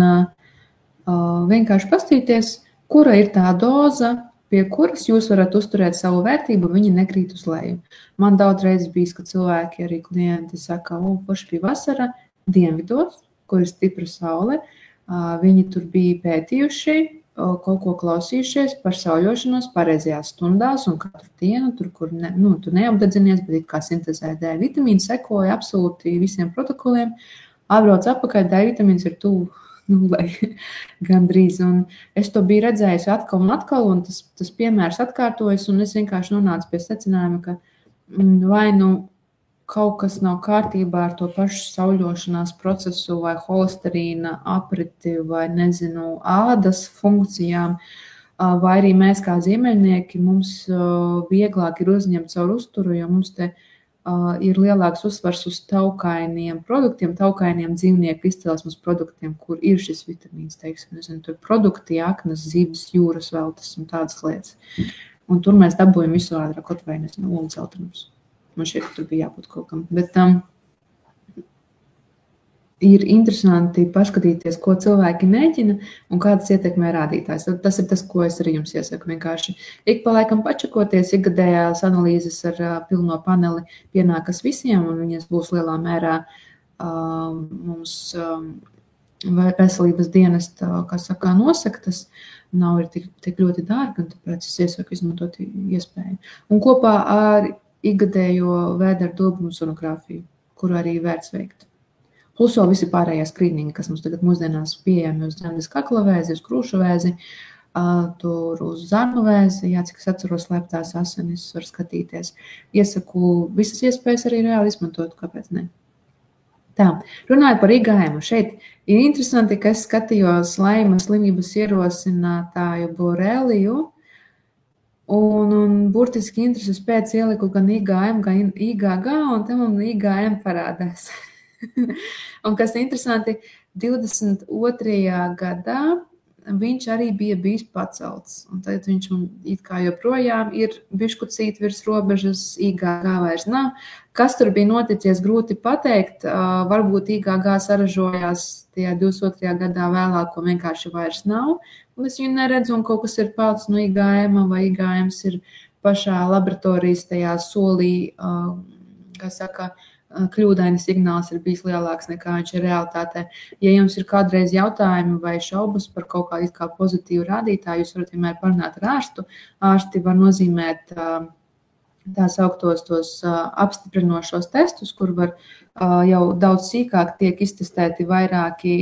vienkārši pastīties, kura ir tā doza, pie kuras jūs varat uzturēt savu vērtību, viņi nekrīt uz leju. Man daudz reizes bijis, ka cilvēki, arī klienti saka, paši bija vasara dienvidos, kur ir stipra saule. Viņi tur bija pētījuši, kaut ko klausījušies par sauļošanos pareizajās stundās un katru dienu, tur, kur tu neapdedzinies, bet it kā sintezē D vitamīnu, sekoja absolūti visiem protokoliem. Atbrauc atpakaļ, D vitamīns ir tuvu nulei gandrīz. Un es to biju redzējusi atkal un atkal, un tas piemērs atkārtojas, un es vienkārši nonācu pie secinājuma, ka vai nu kaut kas nav kārtībā ar to pašu sauļošanās procesu vai holesterīna apriti vai, nezinu, ādas funkcijām, vai arī mēs kā ziemeļnieki, mums vieglāk ir uzņemt caur uzturu, jo mums te ir lielāks uzsvars uz taukainiem produktiem, taukainiem dzīvnieku izcelsmes produktiem, kur ir šis vitamīns, teiksim, nezinu, tur produkti, aknas, zibs, jūras veltes un tādas lietas. Un tur mēs dabūjam visu ātrā, kaut vai, nezinu, oludzeltenums. Man šķiet, ka tur bija jābūt kaut kam. Bet ir interesanti paskatīties, ko cilvēki mēģina un kā tas ietekmē rādītājs. Tas ir tas, ko es arī jums iesaku. Vienkārši ik pa laikam pačakoties, ikgadējās analīzes ar pilno paneli pienākas visiem, un viņas būs lielā mērā mums veselības dienesta, kā saka, nosaktas. Nav ir tik ļoti dārgi, un tāpēc es iesaku izmantot iespēju. Un kopā ar ikgadējo vēdera dobumu sonogrāfiju, kuru arī vērts veikt. Plus vēl visi pārējie skrīningi, kas mums tagad mūsdienās pieejami uz dzemdes kakla vēzi, uz krūšu vēzi, tur uz zarnu vēzi, cik es atceros, slēptās asinis var skatīties. Iesaku visas iespējas arī reāli izmantot, kāpēc ne. Tā, runāju par IgM. Šeit ir interesanti, ka es skatījos Laima slimības ierosinātāju boreliju, un burtiski intereses pēc ieliku gan IgM, gan IgG, un te man IgM parādās. Un kas interesanti, 22. gadā viņš arī bija bijis pacelts. Un tagad viņš it kā joprojām ir biškucīt virs robežas, IgG vairs nav. Kas tur bija noticies, grūti pateikt. Varbūt IgG saražojās tajā 22. gadā vēlāk, ko vienkārši vairs nav. Un es viņu neredzu, un kaut kas ir palicis no IgM, vai IgM ir pašā laboratorijas tajā solī, kā saka, kļūdaini signāls ir bijis lielāks nekā viņš ir realitātē. Ja jums ir kādreiz jautājumi vai šaubas par kaut kādu kā pozitīvu rādītāju, jūs varat vienmēr parunāt ar ārstu. Ārsti var nozīmēt tā sauktos tos apstiprinošos testus, kur var jau daudz sīkāk tiek iztestēti vairāki,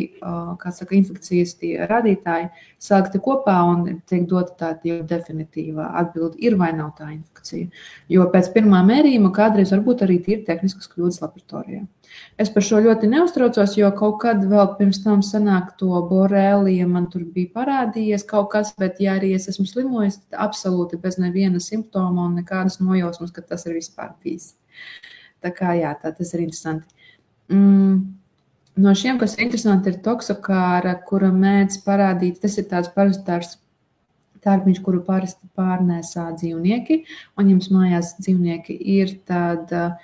kā saka, infekcijas tie rādītāji, salikti kopā un tiek dota tāda jau definitīvā atbildi, ir vai nav tā infekcija. Jo pēc pirmā mērījuma kādreiz varbūt arī tīri tehniskas kļūdas laboratorijā. Es par šo ļoti neuztraucos, jo kaut kad vēl pirms tam sanāk to borelija, man tur bija parādījies kaut kas, bet ja arī es esmu slimojis, absolūti bez neviena simptoma un nekādas nojausmas, ka tas ir vispār bijis. Tā kā jā, tas ir interesanti. No šiem, kas ir interesanti, ir toksokāra, kura mēdz parādīt, tas ir tāds parazitārs tārpiņš, kuru parasti pārnēsā dzīvnieki, un jums mājās dzīvnieki ir tāda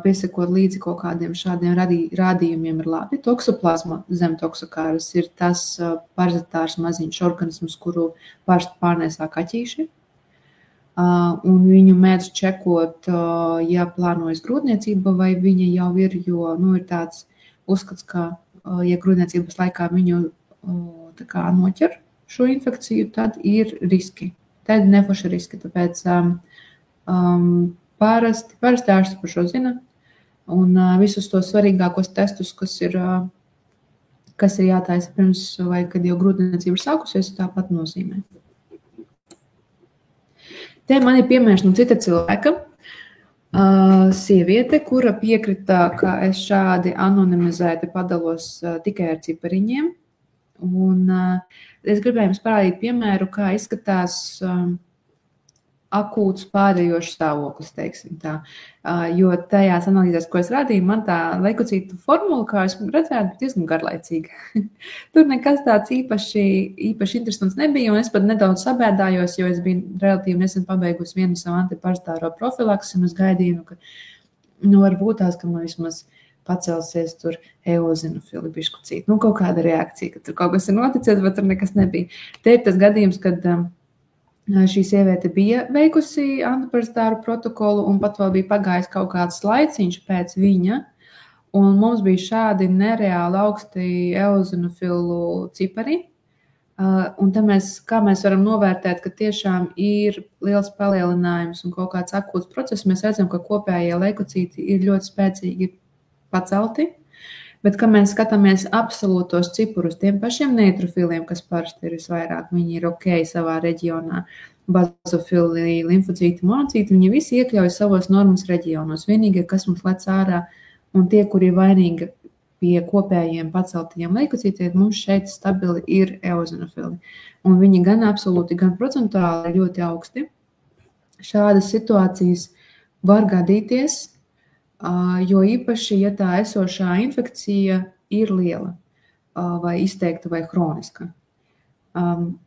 piesakot līdzi kaut kādiem šādiem rādījumiem ir labi. Toksoplazma zem toksokāras ir tas parazitārs maziņš organisms, kuru parasti pārnēsā kaķīši. Un viņu mēdz čekot, ja plānojas grūdniecība, vai viņa jau ir, jo ir tāds uzskats, ka, ja grūdniecības laikā viņu tā kā noķer šo infekciju, tad ir riski. Tad neforši riski, tāpēc parasti ārsti par šo zina, un visus tos svarīgākos testus, kas ir jātaisa pirms vai kad jau grūdniecība ir sākusies, tāpat nozīmē. Te man ir piemērs no cita cilvēka, sieviete, kura piekrita, ka es šādi anonimizēti padalos tikai ar cipariņiem. Un es gribēju jums parādīt piemēru, kā izskatās akūts pārējošs stāvoklis, teiksim tā. Jo tajās analīzēs, ko es rādīju, man tā leikocītu formula, kā es redzētu, diezgan garlaicīga. Tur nekas tāds īpaši interesants nebija, un es pat nedaudz sabēdājos, jo es biju relatīvi nesen pabeigusi vienu savu antiparazitāro profilaksi, un es gaidīju, ka varbūt tās, ka man vismaz pacelsies tur eozinofili biškucīt. Kaut kāda reakcija, ka tur kaut kas ir noticies, bet tur nekas nebija. Te ir tas gadījums, kad šī sieviete bija veikusi antiparazitāru protokolu un pat vēl bija pagājis kaut kāds laiciņš pēc viņa, un mums bija šādi nereāli augsti eozinofilu cipari. Un te kā mēs varam novērtēt, ka tiešām ir liels palielinājums un kaut kāds akūts process, mēs redzam, ka kopējie leikocīti ir ļoti spēcīgi pacelti. Bet, kad mēs skatāmies absolūtos cipurus tiem pašiem neitrofiliem, kas parasti ir visvairāk, viņi ir ok savā reģionā, bazofili, limfocīti, monocīti, viņi visi iekļauj savos normas reģionos. Vienīgie, kas mums lec ārā, un tie, kuri ir vainīgi pie kopējiem paceltajiem leikocītiem, mums šeit stabili ir eozinofili. Un viņi gan absolūti, gan procentuāli ir ļoti augsti. Šādas situācijas var gadīties, jo īpaši, ja tā esošā infekcija ir liela vai izteikta vai hroniska.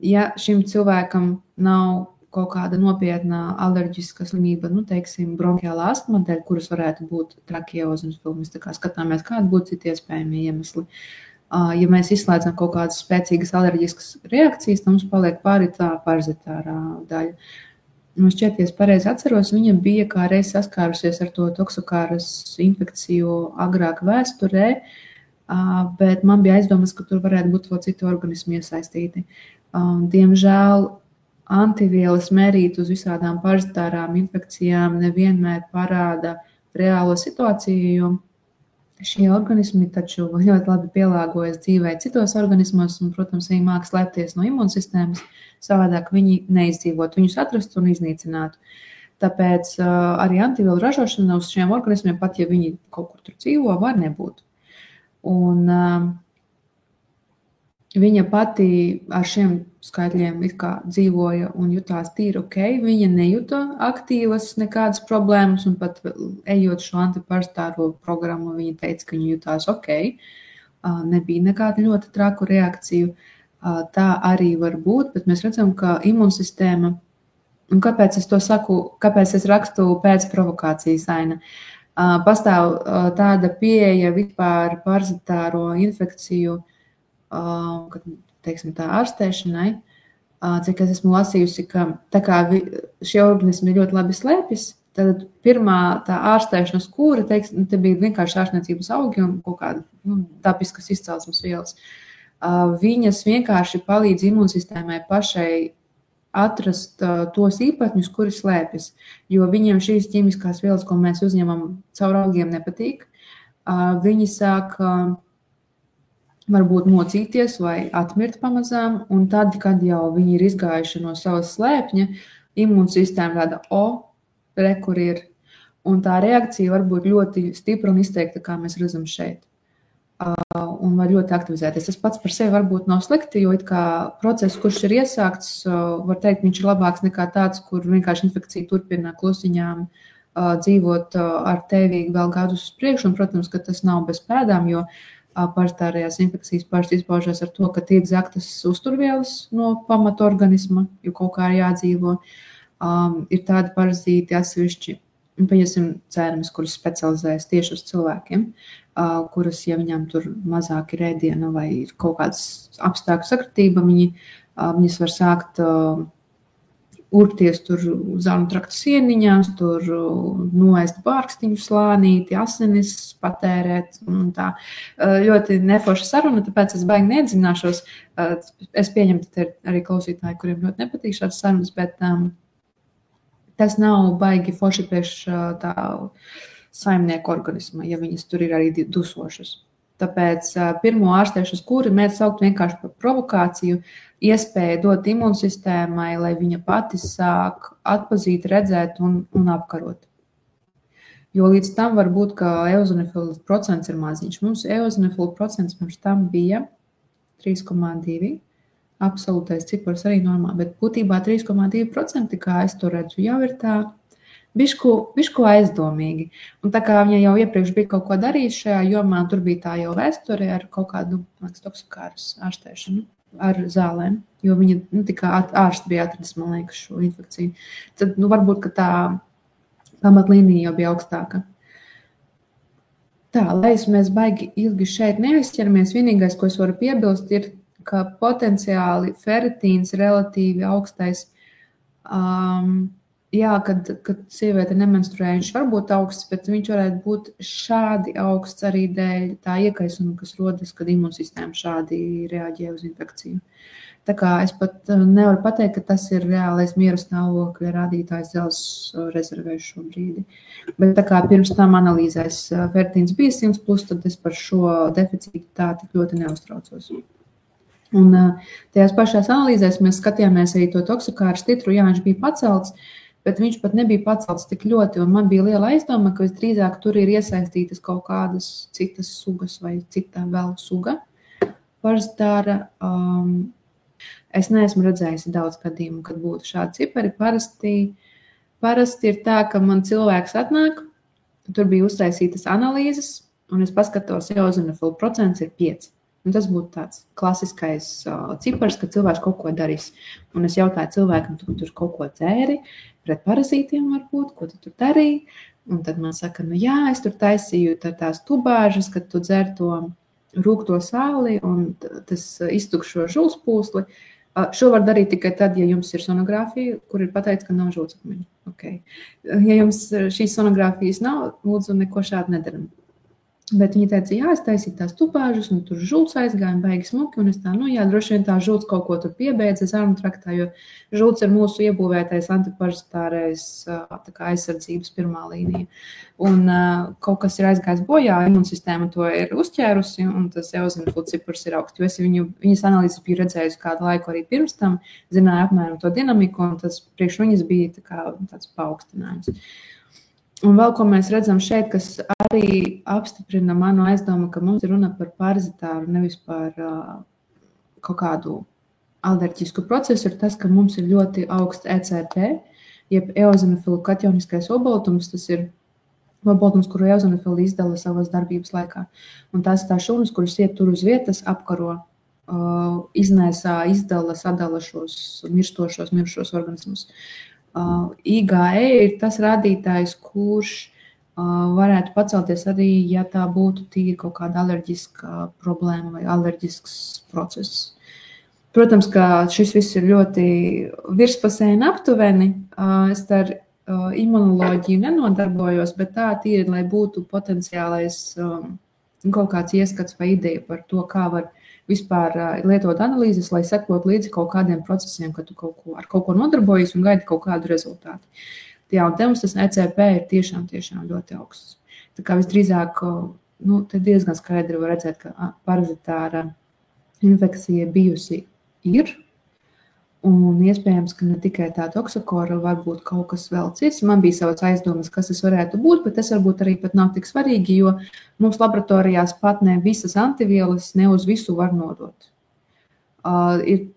Ja šim cilvēkam nav kaut kāda nopietna alerģiska slimība, teiksim, bronhiālā astma dēļ, kuras varētu būt trakeozinofili, mēs tā kā skatāmies, kādi būtu citi iespējami iemesli. Ja mēs izslēdzam kaut kādas spēcīgas alerģiskas reakcijas, tad mums paliek pāri tā parazitārā daļa. Man šķiet, ja es pareizi atceros, viņa bija kā reiz saskārusies ar to toksokāras infekciju agrāk vēsturē, bet man bija aizdomas, ka tur varētu būt vēl citu organismu iesaistīti. Diemžēl antivielas mērīt uz visādām parazitārām infekcijām nevienmēr parāda reālo situāciju, jo šie organismi taču ļoti labi pielāgojas dzīvē citos organismos un, protams, viņi māk slēpties no imūnsistēmas, savādāk viņi neizdzīvot, viņus atrastu un iznīcinātu. Tāpēc arī antivielu ražošana uz šiem organismiem, pat ja viņi kaut kur tur dzīvo, var nebūt. Un viņa pati ar šiem skaitļiem it kā dzīvoja un jutās tīri ok, viņa nejuta aktīvas nekādas problēmas, un pat ejot šo antiparasitāro programmu, viņa teica, ka viņa jutās ok, nebija nekāda ļoti traku reakciju. Tā arī var būt, bet mēs redzam, ka imūnsistēma, un kāpēc es to saku, kāpēc es rakstu pēc provokācijas aina, pastāv tāda pieeja vispār parazitāro infekciju, kad, teiksim, tā ārstēšanai, cik es esmu lasījusi, ka tā kā šie organismi ļoti labi slēpjas, tad pirmā tā ārstēšanas kūra, teiksim, te bija vienkārši ārstniecības augi un kaut kāda dabiskas izcelsmes vielas. Viņas vienkārši palīdz imūnsistēmai pašai atrast tos īpatņus, kuri slēpjas, jo viņiem šīs ķīmiskās vielas, ko mēs uzņemam caur augiem, nepatīk. Viņi sāk varbūt mocīties vai atmirt pamazām, un tad, kad jau viņi ir izgājuši no savas slēpņa, imūnsistēma tāda, re, kur ir. Un tā reakcija var būt ļoti stipra un izteikta, kā mēs redzam šeit. Un var ļoti aktivizēties. Tas pats par sevi varbūt nav slikti, jo it kā process, kurš ir iesākts, var teikt, viņš ir labāks nekā tāds, kur vienkārši infekcija turpina klusiņām dzīvot ar tevi vēl gadus uz priekšu, un, protams, ka tas nav bez pēdām, jo parastārējās infekcijas parasti izpaužas ar to, ka tiek zaktas uzturvielas no pamatorganisma, jo kaut kā ir jādzīvo. Ir tādi parazīti atsevišķi, paņemsim cēramis, kuras specializējas tieši uz cilvēkiem, kuras, ja viņām tur mazāk ir ēdiena vai ir kaut kādas apstākļu sakritība, viņas var sākt urpties tur zāļu trakta sieniņās, tur noēst bārkstiņu slānīti, asinis patērēt un tā. Ļoti neforša saruna, tāpēc es baigi neiedzināšos. Es pieņemu, ka ir arī klausītāji, kuriem ļoti nepatīk šādas sarunas, bet tas nav baigi forši priekš tā saimnieku organisma, ja viņas tur ir arī dusošas. Tāpēc pirmo ārstēšanas kūri mēs saukt vienkārši par provokāciju, iespēju dot imūnsistēmai, lai viņa pati sāk atpazīt, redzēt un apkarot. Jo līdz tam var būt, ka eozinofilu procents ir maziņš. Mums eozinofilu procents pirms tam bija 3,2. Absolūtais cipars arī normāli, bet būtībā 3,2%, kā es to redzu, jau ir tā bišku aizdomīgi. Un tā kā viņa jau iepriekš bija kaut ko darījis šajā jomā, tur bija tā jau vēsture ar kaut kādu toksokāras ārstēšanu ar zālēm, jo viņa tikai ārsti bija atradis, man liekas, šo infekciju. Tad varbūt, ka tā pamatlīnija jau bija augstāka. Tā, lai mēs baigi ilgi šeit neaizķeramies, vienīgais, ko es varu piebilst, ir, ka potenciāli feritīns relatīvi augstais jā, kad sieviete nemenstruē, viņš var būt augsts, bet viņš varētu būt šādi augsts arī dēļ tā iekaisuma, kas rodas, kad imūnsistēma šādi reaģē uz infekciju. Tā kā es pat nevaru pateikt, ka tas ir reālais miera stāvokļa rādītājs dzelzs rezervēs šobrīd. Bet tā kā pirms tam analīzēs ferritīns bija 100+, tad es par šo deficītu tā tik ļoti neuztraucos. Un tajās pašās analīzēs mēs skatījāmies arī to toksikāru titru, jā, viņš bija pacelts, bet viņš pat nebija pacelts tik ļoti, un man bija liela aizdoma, ka visdrīzāk tur ir iesaistītas kaut kādas citas sugas vai cita vēl suga. Parastāra, es neesmu redzējusi daudz gadījumu, kad būtu šādi cipari. Parasti ir tā, ka man cilvēks atnāk, tur bija uztaisītas analīzes, un es paskatos, eozinofilu procents ir 5. Un tas būtu tāds klasiskais cipars, ka cilvēks kaut ko darīs. Un es jautāju cilvēkam, tu tur kaut ko dzēri, pret parazītiem varbūt, ko tu tur darīji. Un tad man saka, nu jā, es tur taisīju tās tubāžas, kad tu dzer to rūgto sāli un tas iztukšo žulspūsli. Šo var darīt tikai tad, ja jums ir sonogrāfija, kur ir pateikts, ka nav žultsakmeņu. Okay. Ja jums šīs sonogrāfijas nav, lūdzu, neko šādu nedaram. Bet viņi teica, jā, es taisīju tās tupāžas, un tur žults aizgāja, baigi smuki, un es tā, nu jā, droši vien tā žults kaut ko tur piebeidza zarnu traktā, jo žults ir mūsu iebūvētais antiparazitārais aizsardzības pirmā līnija. Un kaut kas ir aizgājis bojā, imūnsistēma to ir uzķērusi, un tas eozinofilu cipars ir augsts, jo es viņas analīzes biju redzējusi kādu laiku arī pirms tam, zināju apmēram to dinamiku, un tas priekš viņas bija tāds paaugstinājums. Un vēl, ko mēs redzam šeit, kas arī apstiprina manu aizdomu, ka mums ir runa par parazitāru, nevis par kaut kādu alerģisku procesu, ir tas, ka mums ir ļoti augsts ECP, jeb eozinofilu kationiskais obaltums, tas ir obaltums, kuru eozinofili izdala savas darbības laikā. Un tās tā šūnas, kuras iet tur uz vietas, apkaro, iznēsā, izdala, sadala šos mirušos organismus. IgE ir tas rādītājs, kurš varētu pacelties arī, ja tā būtu tīri kaut kāda alerģiska problēma vai alerģisks process. Protams, ka šis viss ir ļoti virspusēji aptuveni. Es ar imunoloģiju nenodarbojos, bet tā tīri, lai būtu potenciālais kaut kāds ieskats vai ideja par to, kā var vispār lietot analīzes, lai sekot līdzi kaut kādiem procesiem, ka tu ar kaut ko nodarbojies un gaidi kaut kādu rezultātu. Jā, un te mums tas ECP ir tiešām ļoti augsts. Tā kā visdrīzāk, te diezgan skaidri var redzēt, ka parazitāra infekcija bijusi ir, un iespējams, ka ne tikai tā toksokora, varbūt kaut kas vēl cits. Man bija savas aizdomas, kas tas varētu būt, bet tas varbūt arī pat nav tik svarīgi, jo mums laboratorijās pat ne visas antivielas ne uz visu var nodot. Ir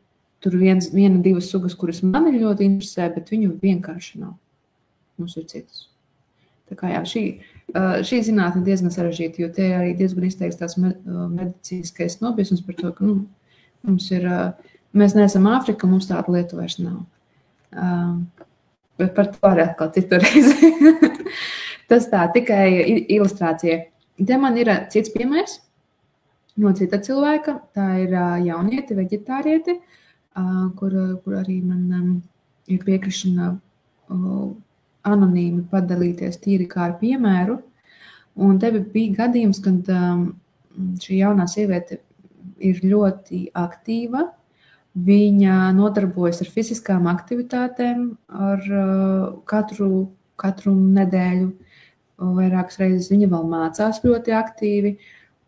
tur viena, divas sugas, kuras mani ļoti interesē, bet viņu vienkārši nav. Mums ir citas. Tā kā jā, šī zinātne diezgan sarežģīta, jo te arī diezgan izteikts tās medicīniskais nopietnums par to, ka mums ir, mēs neesam Āfrika, mums tāda lietu vairs nav. Bet par to arī atkal citu reizi. Tas tā, tikai ilustrācija. Te man ir cits piemērs no cita cilvēka. Tā ir jauniete, veģetāriete, kur arī man ir piekrišana anonīmi padalīties tīri kā ar piemēru. Un te bija gadījums, kad šī jaunā sieviete ir ļoti aktīva. Viņa nodarbojas ar fiziskām aktivitātēm ar katru nedēļu vairākas reizes. Viņa vēl mācās ļoti aktīvi,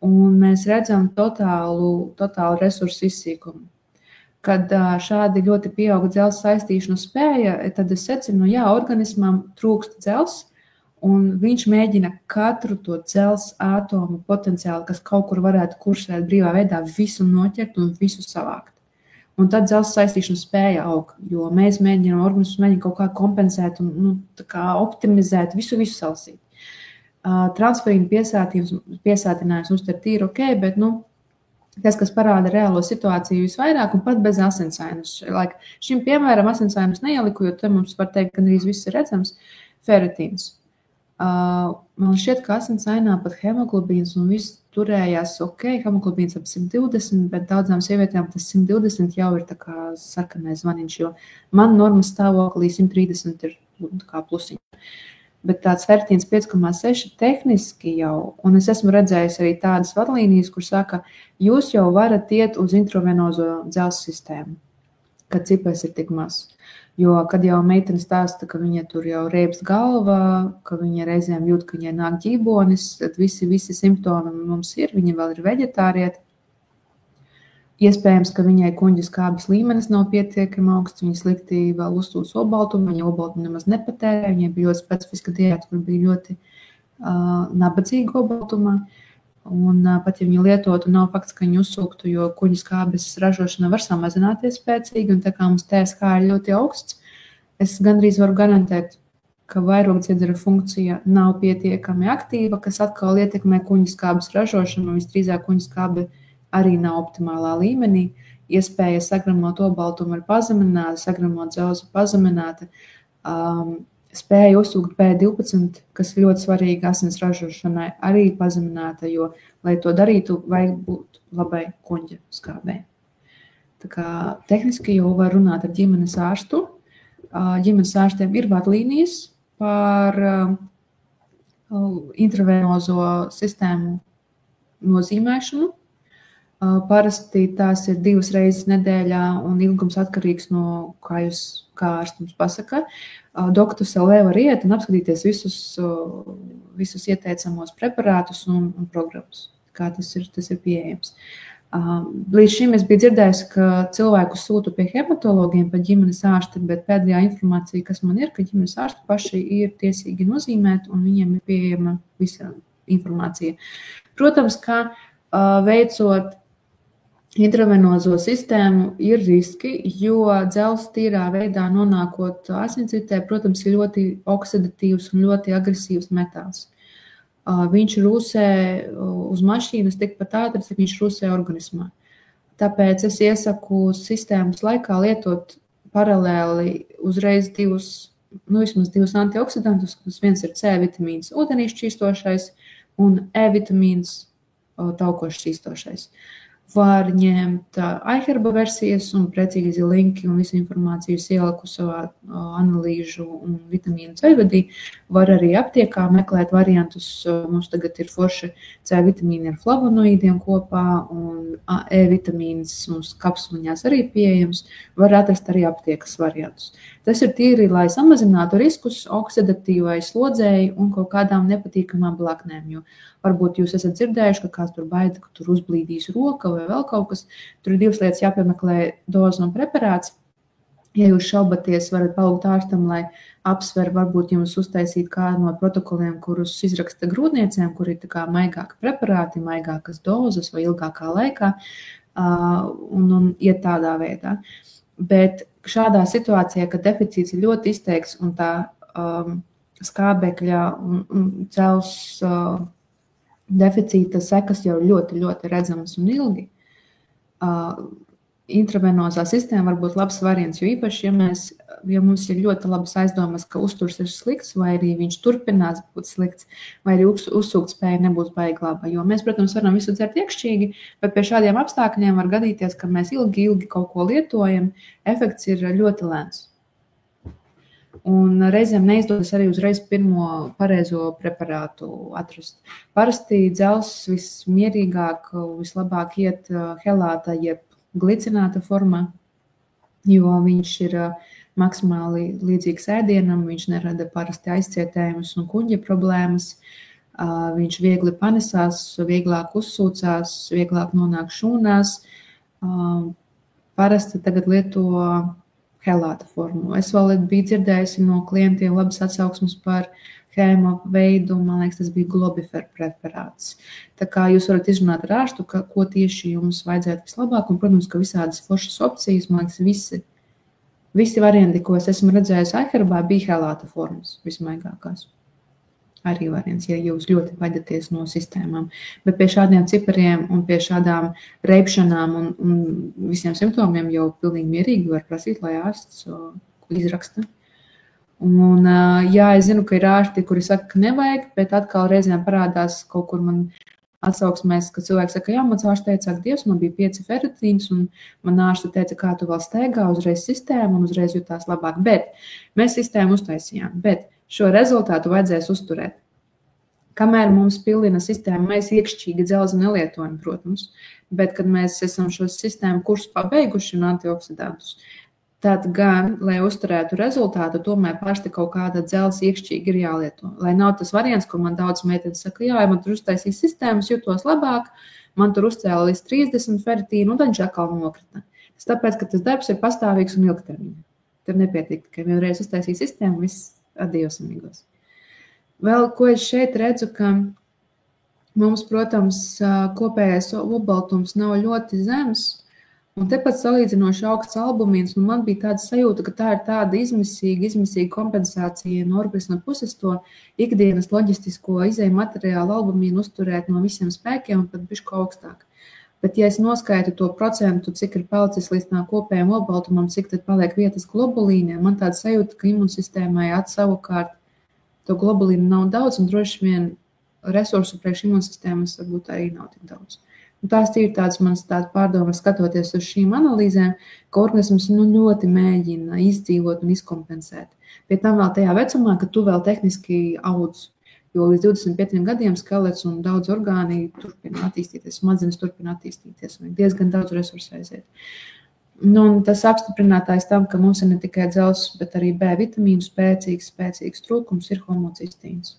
un mēs redzam totālu resursu izsīkumu. Kad šādi ļoti pieauga dzelzs saistīšanu spēja, tad es secinu, jā, organismam trūkst dzelzs, un viņš mēģina katru to dzelzs atomu potenciāli, kas kaut kur varētu kursēt brīvā veidā, visu noķert un visu savākt. Un tad dzelzs saistīšanu spēja aug, jo mēs mēģinām, organisms mēģina kaut kā kompensēt un optimizēt, visu salasīt. Transferīna piesātinājums mums ir tīri ok, bet tas, kas parāda reālo situāciju visvairāk un pat bez asinsainas. Šim piemēram asinsainas neieliku, jo te mums var teikt, ka arī viss ir redzams, ferritīns. Man šķiet, ka asinsainā pat hemoglobīns un viss turējās ok, hemoglobīns ap 120, bet daudzām sievietēm tas 120 jau ir tā kā sarkanais zvaniņš, jo man normas stāvoklī 130 ir kā plusiņu. Bet tāds vērtības 5,6 tehniski jau, un es esmu redzējis arī tādas vadlīnijas, kur saka, jūs jau varat iet uz intravenozo dzelzs sistēmu, kad cipars ir tik maz. Jo, kad jau meitene stāsta, ka viņa tur jau riebst galva, ka viņa reizēm jūt, ka viņai nāk ģībonis, tad visi simptomi mums ir, viņa vēl ir veģetārieta. Iespējams, ka viņai kuņģa skābes līmenis nav pietiekami augsts, viņa slikti vēl uztūs olbaltumu, viņa olbaltumu nemaz nepatērē, viņai bija ļoti specifiska diēta, kur bija ļoti nabadzīga olbaltumā. Un pat ja viņa lietotu, nav fakts, ka viņa uzsūktu, jo kuņģa skābes ražošana var samazināties spēcīgi, un tā kā mums TSH ir ļoti augsts, es gandrīz varu garantēt, ka vairogdziedera funkcija nav pietiekami aktīva, kas atkal ietekmē kuņģa skābes ražošanu, un visdrīzāk kuņģa skābe arī nav optimālā līmenī. Iespēja sagramot olbaltumu ir pazemināta, sagramot dzelzu pazemināta, spēja uzsūkt B12, kas ļoti svarīga asins ražošanai, arī pazemināta, jo, lai to darītu, vajag būt labai kuņģa skābei. Tā kā tehniski jau var runāt ar ģimenes ārstu. Ģimenes ārstiem ir vadlīnijas par intravenozo sistēmu nozīmēšanu. Parasti tās ir 2 reizes nedēļā un ilgums atkarīgs no, kā ārsts mums pasaka. Doktors LV var iet un apskatīties visus ieteicamos preparātus un programmas, kā tas ir pieejams. Līdz šim es biju dzirdējis, ka cilvēku sūtu pie hematologiem pa ģimenes ārsti, bet pēdējā informācija, kas man ir, ka ģimenes ārsti paši ir tiesīgi nozīmēt un viņiem ir pieejama visa informācija. Protams, ka veicot intravenozo sistēmu ir riski, jo dzelzs tīrā veidā nonākot asinsritē, protams, ir ļoti oksidatīvs un ļoti agresīvs metāls. Viņš rūsē uz mašīnas tikpat ātri, cik viņš rūsē organismā. Tāpēc es iesaku sistēmas laikā lietot paralēli uzreiz vismaz 2 antioksidantus, kas viens ir C vitamīns ūdenī šķīstošais un E vitamīns taukoši šķīstošais. Var ņemt iHerba versijas un precīzi linki un visu informāciju ieliku savā analīžu un vitamīnu ceļvedī. Var arī aptiekā meklēt variantus. Mums tagad ir forši C vitamīni ar flavonoīdiem kopā un E vitamīns mums kapsuliņās arī pieejams. Var atrast arī aptiekas variantus. Tas ir tīri, lai samazinātu riskus oksidatīvai slodzēji un kaut kādām nepatīkamām blaknēm, jo varbūt jūs esat dzirdējuši, ka kāds tur baida, ka tur uzblīdīs roka vai vēl kaut kas. Tur ir 2 lietas jāpiemeklē doze un preparāts. Ja jūs šaubaties, varat palūgt ārstam, lai apsver, varbūt jums uztaisīt kādu no protokoliem, kurus izraksta grūtniecēm, kur ir tā kā maigāki preparāti, maigākas dozes vai ilgākā laikā, un iet tādā veidā. Bet šādā situācijā, kad deficīts ir ļoti izteikts un tā skābekļa un dzelzs deficīta sekas jau ļoti, ļoti redzamas un ilgi, intravenozā sistēma var būt labs variants, jo īpaši, ja mums ir ļoti labas aizdomas, ka uzturs ir slikts, vai arī viņš turpinās būt slikts, vai arī uzsūkt spēja nebūs baigi laba. Jo mēs, protams, varam visu dzert iekšķīgi, bet pie šādiem apstākļiem var gadīties, ka mēs ilgi kaut ko lietojam, efekts ir ļoti lēns. Un reizēm neizdodas arī uzreiz pirmo pareizo preparātu atrast. Parasti dzelzs vismierīgāk, vislabāk iet helāta jeb glicināta formā, jo viņš ir maksimāli līdzīgs ēdienam, viņš nerada parasti aizcietējumus un kuņģa problēmas, viņš viegli panesās, vieglāk uzsūcās, vieglāk nonāk šūnās. Parasti tagad lieto helāta formu. Es vēl biju dzirdējusi no klientiem labas atsauksmes par hēmo veidu, man liekas, tas bija Globifer preparāts. Tā kā jūs varat izrunāt ar ārstu, ko tieši jums vajadzētu vislabāk, un, protams, ka visādas foršas opcijas, man liekas, visi varianti, ko es esmu redzējusi iHerbā, bija helāta formas vismaigākās. Arī variants, ja jūs ļoti baidaties no sistēmām. Bet pie šādiem cipariem un pie šādām reibšanām un visiem simptomiem jau pilnīgi mierīgi var prasīt, lai ārsts izraksta. Un, jā, es zinu, ka ir ārsti, kuri saka, ka nevajag, bet atkal reizēm parādās kaut kur man atsauksmēs, ka cilvēks saka, jā, mans ārsts teica, ak, Dievs, man bija 5 ferritīns, un man ārste teica, kā tu vēl steigā, uzreiz sistēmu un uzreiz jutās labāk. Bet mēs sistēmu uztaisījām, bet šo rezultātu vajadzēs uzturēt. Kamēr mums pilina sistēmu, mēs iekšķīgi dzelzi nelietojam, protams, bet kad mēs esam šo sistēmu kursu pabeiguši un antioksidantus, tad gan, lai uzturētu rezultātu, tomēr parasti kaut kāda dzelzs iekšķīgi ir jālieto. Lai nav tas variants, ko man daudz meitenes saka, jā, ja man tur uztaisīs sistēmas, jutos labāk, man tur uzcēla līdz 30 ferritīnu, un tad viņš atkal nokrita. Tas tāpēc, ka tas darbs ir pastāvīgs un ilgtermiņa. Tur nepietiek, ka vienreiz uztaisīs sistēmu, viss adios amigos. Vēl, ko es šeit redzu, ka mums, protams, kopējais olbaltums nav ļoti zems, un tepat salīdzinoši augsts albumīns, un man bija tāda sajūta, ka tā ir tāda izmisīga kompensācija no organisma puses to ikdienas loģistisko izēju materiālu albumīnu uzturēt no visiem spēkiem un pat bišķi augstāk. Bet, ja es noskaitu to procentu, cik ir palicis līdz tā kopējiem olbaltumam, cik tad paliek vietas globulīniem, man tāda sajūta, ka imunsistēmai savukārt to globulīnu nav daudz, un droši vien resursu priekš imunsistēmas varbūt arī nav tik daudz. Un tās ir tādas manas pārdomas, skatoties uz šīm analīzēm, ka organisms ļoti mēģina izdzīvot un izkompensēt. Pie tam vēl tajā vecumā, ka tu vēl tehniski audz, jo līdz 25 gadiem skelets un daudz orgāni turpina attīstīties, smadzenes turpina attīstīties, un diezgan daudz resursu aiziet. Un tas apstiprinātājs tam, ka mums ir ne tikai dzelzs, bet arī B vitamīnu spēcīgs trūkums, ir homocistīns.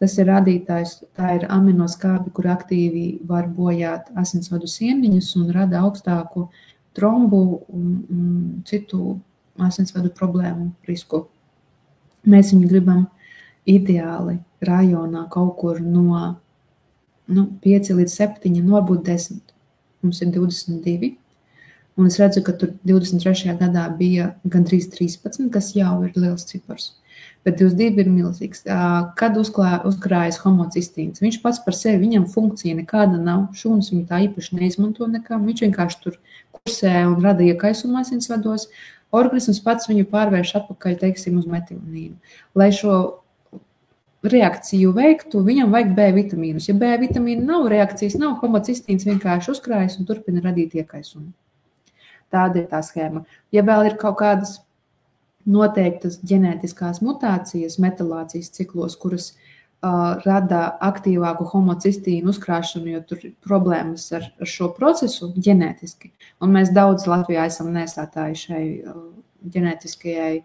Tas ir rādītājs, tā ir aminoskābi, kur aktīvi var bojāt asinsvadu sieniņus un rada augstāku trombu un citu asinsvadu problēmu risku. Mēs viņu gribam ideāli rajonā kaut kur no 5 līdz 7, varbūt 10. Mums ir 22. Un es redzu, ka tur 23. gadā bija gandrīz 13, kas jau ir liels cipars. Bet 22 ir milzīgs. Kad uzkrājas homocistīns, viņš pats par sevi, viņam funkcija nekāda nav, šūnas viņu tā īpaši neizmanto nekam, viņš vienkārši tur kursē un rada iekaisumu asinsvados, organisms pats viņu pārvērš atpakaļ, teiksim, uz metilamīnu. Lai šo reakciju veiktu, viņam vajag B vitamīnus. Ja B vitamīna nav, reakcijas nav, homocistīns vienkārši uzkrājas un turpina radīt iekaisumu. Tāda ir tā schēma. Ja vēl ir kaut kādas noteiktas ģenētiskās mutācijas metilācijas ciklos, kuras rada aktīvāku homocistīnu uzkrāšanu, jo tur ir problēmas ar šo procesu ģenētiski. Un mēs daudz Latvijā esam nesātāji šai ģenētiskajai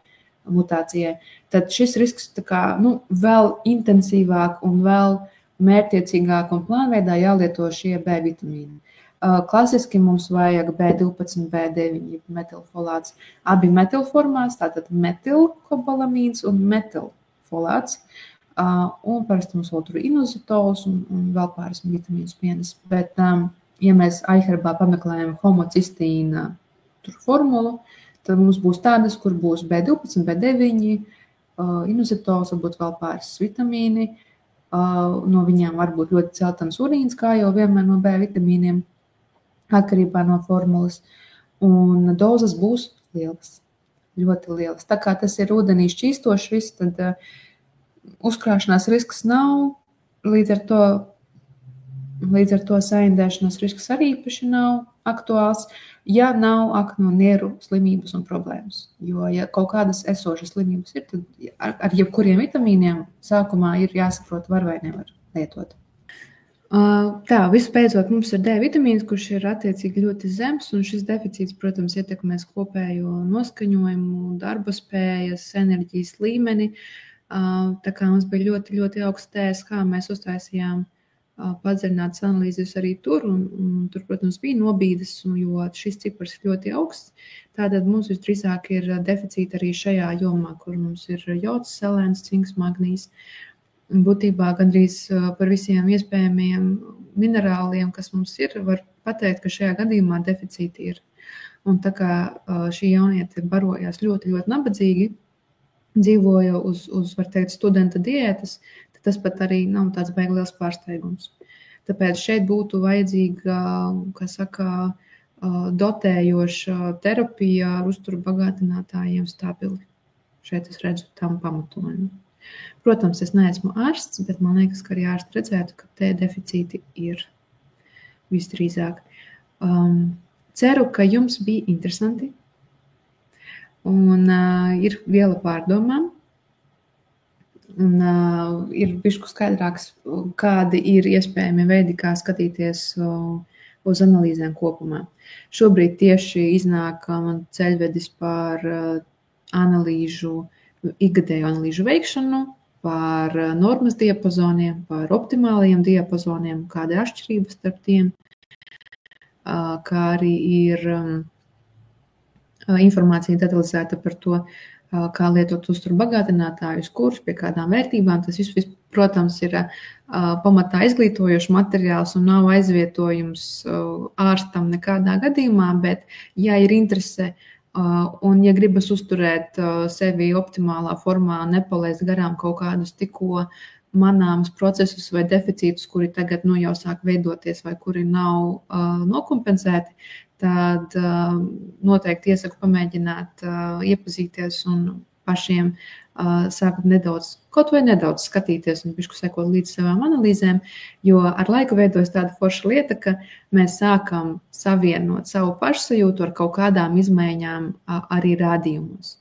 mutācijai. Tad šis risks vēl intensīvāk un vēl mērķtiecīgāk un plānveidā jālieto šie B vitamīni. Klasiski mums vajag B12, B9, metilfolāts. Abi metilformās, tātad metilkobalamīns un metilfolāts. Un parasti mums vēl tur inozitols un vēl pāris vitamīnus pienes. Bet, ja mēs iHerbā pameklējam homocistīna formulu, tad mums būs tādas, kur būs B12, B9, inozitols, varbūt vēl pāris vitamīni. No viņām var būt ļoti celtans urīns, kā jau vienmēr no B vitamīniem, atkarībā no formulas, un dozas būs lielas, ļoti lielas. Tā kā tas ir ūdenī šķīstošs viss, tad uzkrāšanās risks nav, līdz ar to saindēšanās risks arī īpaši nav aktuāls, ja nav aknu un nieru slimības un problēmas. Jo, ja kaut kādas esošas slimības ir, tad ar jebkuriem vitamīniem sākumā ir jāsaprot, var vai nevar lietot. Tā, vispēcot mums ir D vitamīns, kurš ir attiecīgi ļoti zems, un šis deficīts, protams, ietekmēs kopējo noskaņojumu, darba spējas, enerģijas līmeni. Tā kā mums bija ļoti, ļoti augsts TSH, mēs uztaisījām padziļinātas analīzes arī tur, un tur, protams, bija nobīdes, jo šis cipars ir ļoti augsts. Tātad mums visdrīzāk ir deficīti arī šajā jomā, kur mums ir jods, selēns, cinks, magnīs. Būtībā gandrīz par visiem iespējamiem minerāliem, kas mums ir, var pateikt, ka šajā gadījumā deficīti ir. Un tā kā šī jauniete barojās ļoti, ļoti nabadzīgi, dzīvoja uz var teikt, studenta diētas, tad tas pat arī nav tāds baigi liels pārsteigums. Tāpēc šeit būtu vajadzīga, kā saka, dotējoša terapija ar uzturu bagātinātājiem stabili. Šeit es redzu tam pamatojumu. Protams, es neesmu ārsts, bet man liekas, ka arī ārsti redzētu, ka T deficīti ir visdrīzāk. Ceru, ka jums bija interesanti un ir viela pārdomām. Un ir bišķi skaidrāks, kādi ir iespējami veidi, kā skatīties uz analīzēm kopumā. Šobrīd tieši iznāk man ceļvedis par ikgadēju analīžu veikšanu, par normas diapazoniem, par optimālajiem diapazoniem, kāda ir atšķirības starp tiem, kā arī ir informācija detalizēta par to, kā lietot uzturbagātinātājus, kurus, pie kādām vērtībām. Tas viss, protams, ir pamatā izglītojošs materiāls un nav aizvietojums ārstam nekādā gadījumā, bet, ja ir interese un ja gribas uzturēt sevi optimālā formā, nepalaist garām kaut kādus tikko manāmus procesus vai deficītus, kuri tagad jau sāk veidoties vai kuri nav nokompensēti, tad noteikti iesaku pamēģināt iepazīties un pašiem sākt kaut vai nedaudz skatīties un bišķi sekot līdz savām analīzēm, jo ar laiku veidojas tāda forša lieta, ka mēs sākam savienot savu pašsajūtu ar kaut kādām izmaiņām arī rādījumos,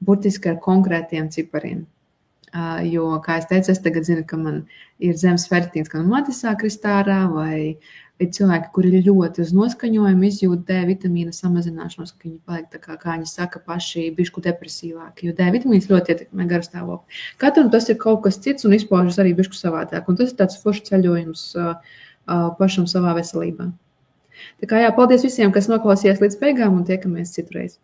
burtiski ar konkrētiem cipariem. Jo, kā es teicu, es tagad zinu, ka man ir zemes ferritīns, ka mati sāk krist ārā, vai ir cilvēki, kuri ļoti uz noskaņojumu izjūt D vitamīna samazināšanos, ka viņi paliek tā kā viņi saka, paši bišku depresīvāki, jo D vitamīns ļoti ietekmē garastāvokli. Katram tas ir kaut kas cits un izpaužas arī bišku savādāk, un tas ir tāds foršs ceļojums pašam savā veselībā. Tā kā paldies visiem, kas noklausījās līdz beigām, un tiekamies citreiz.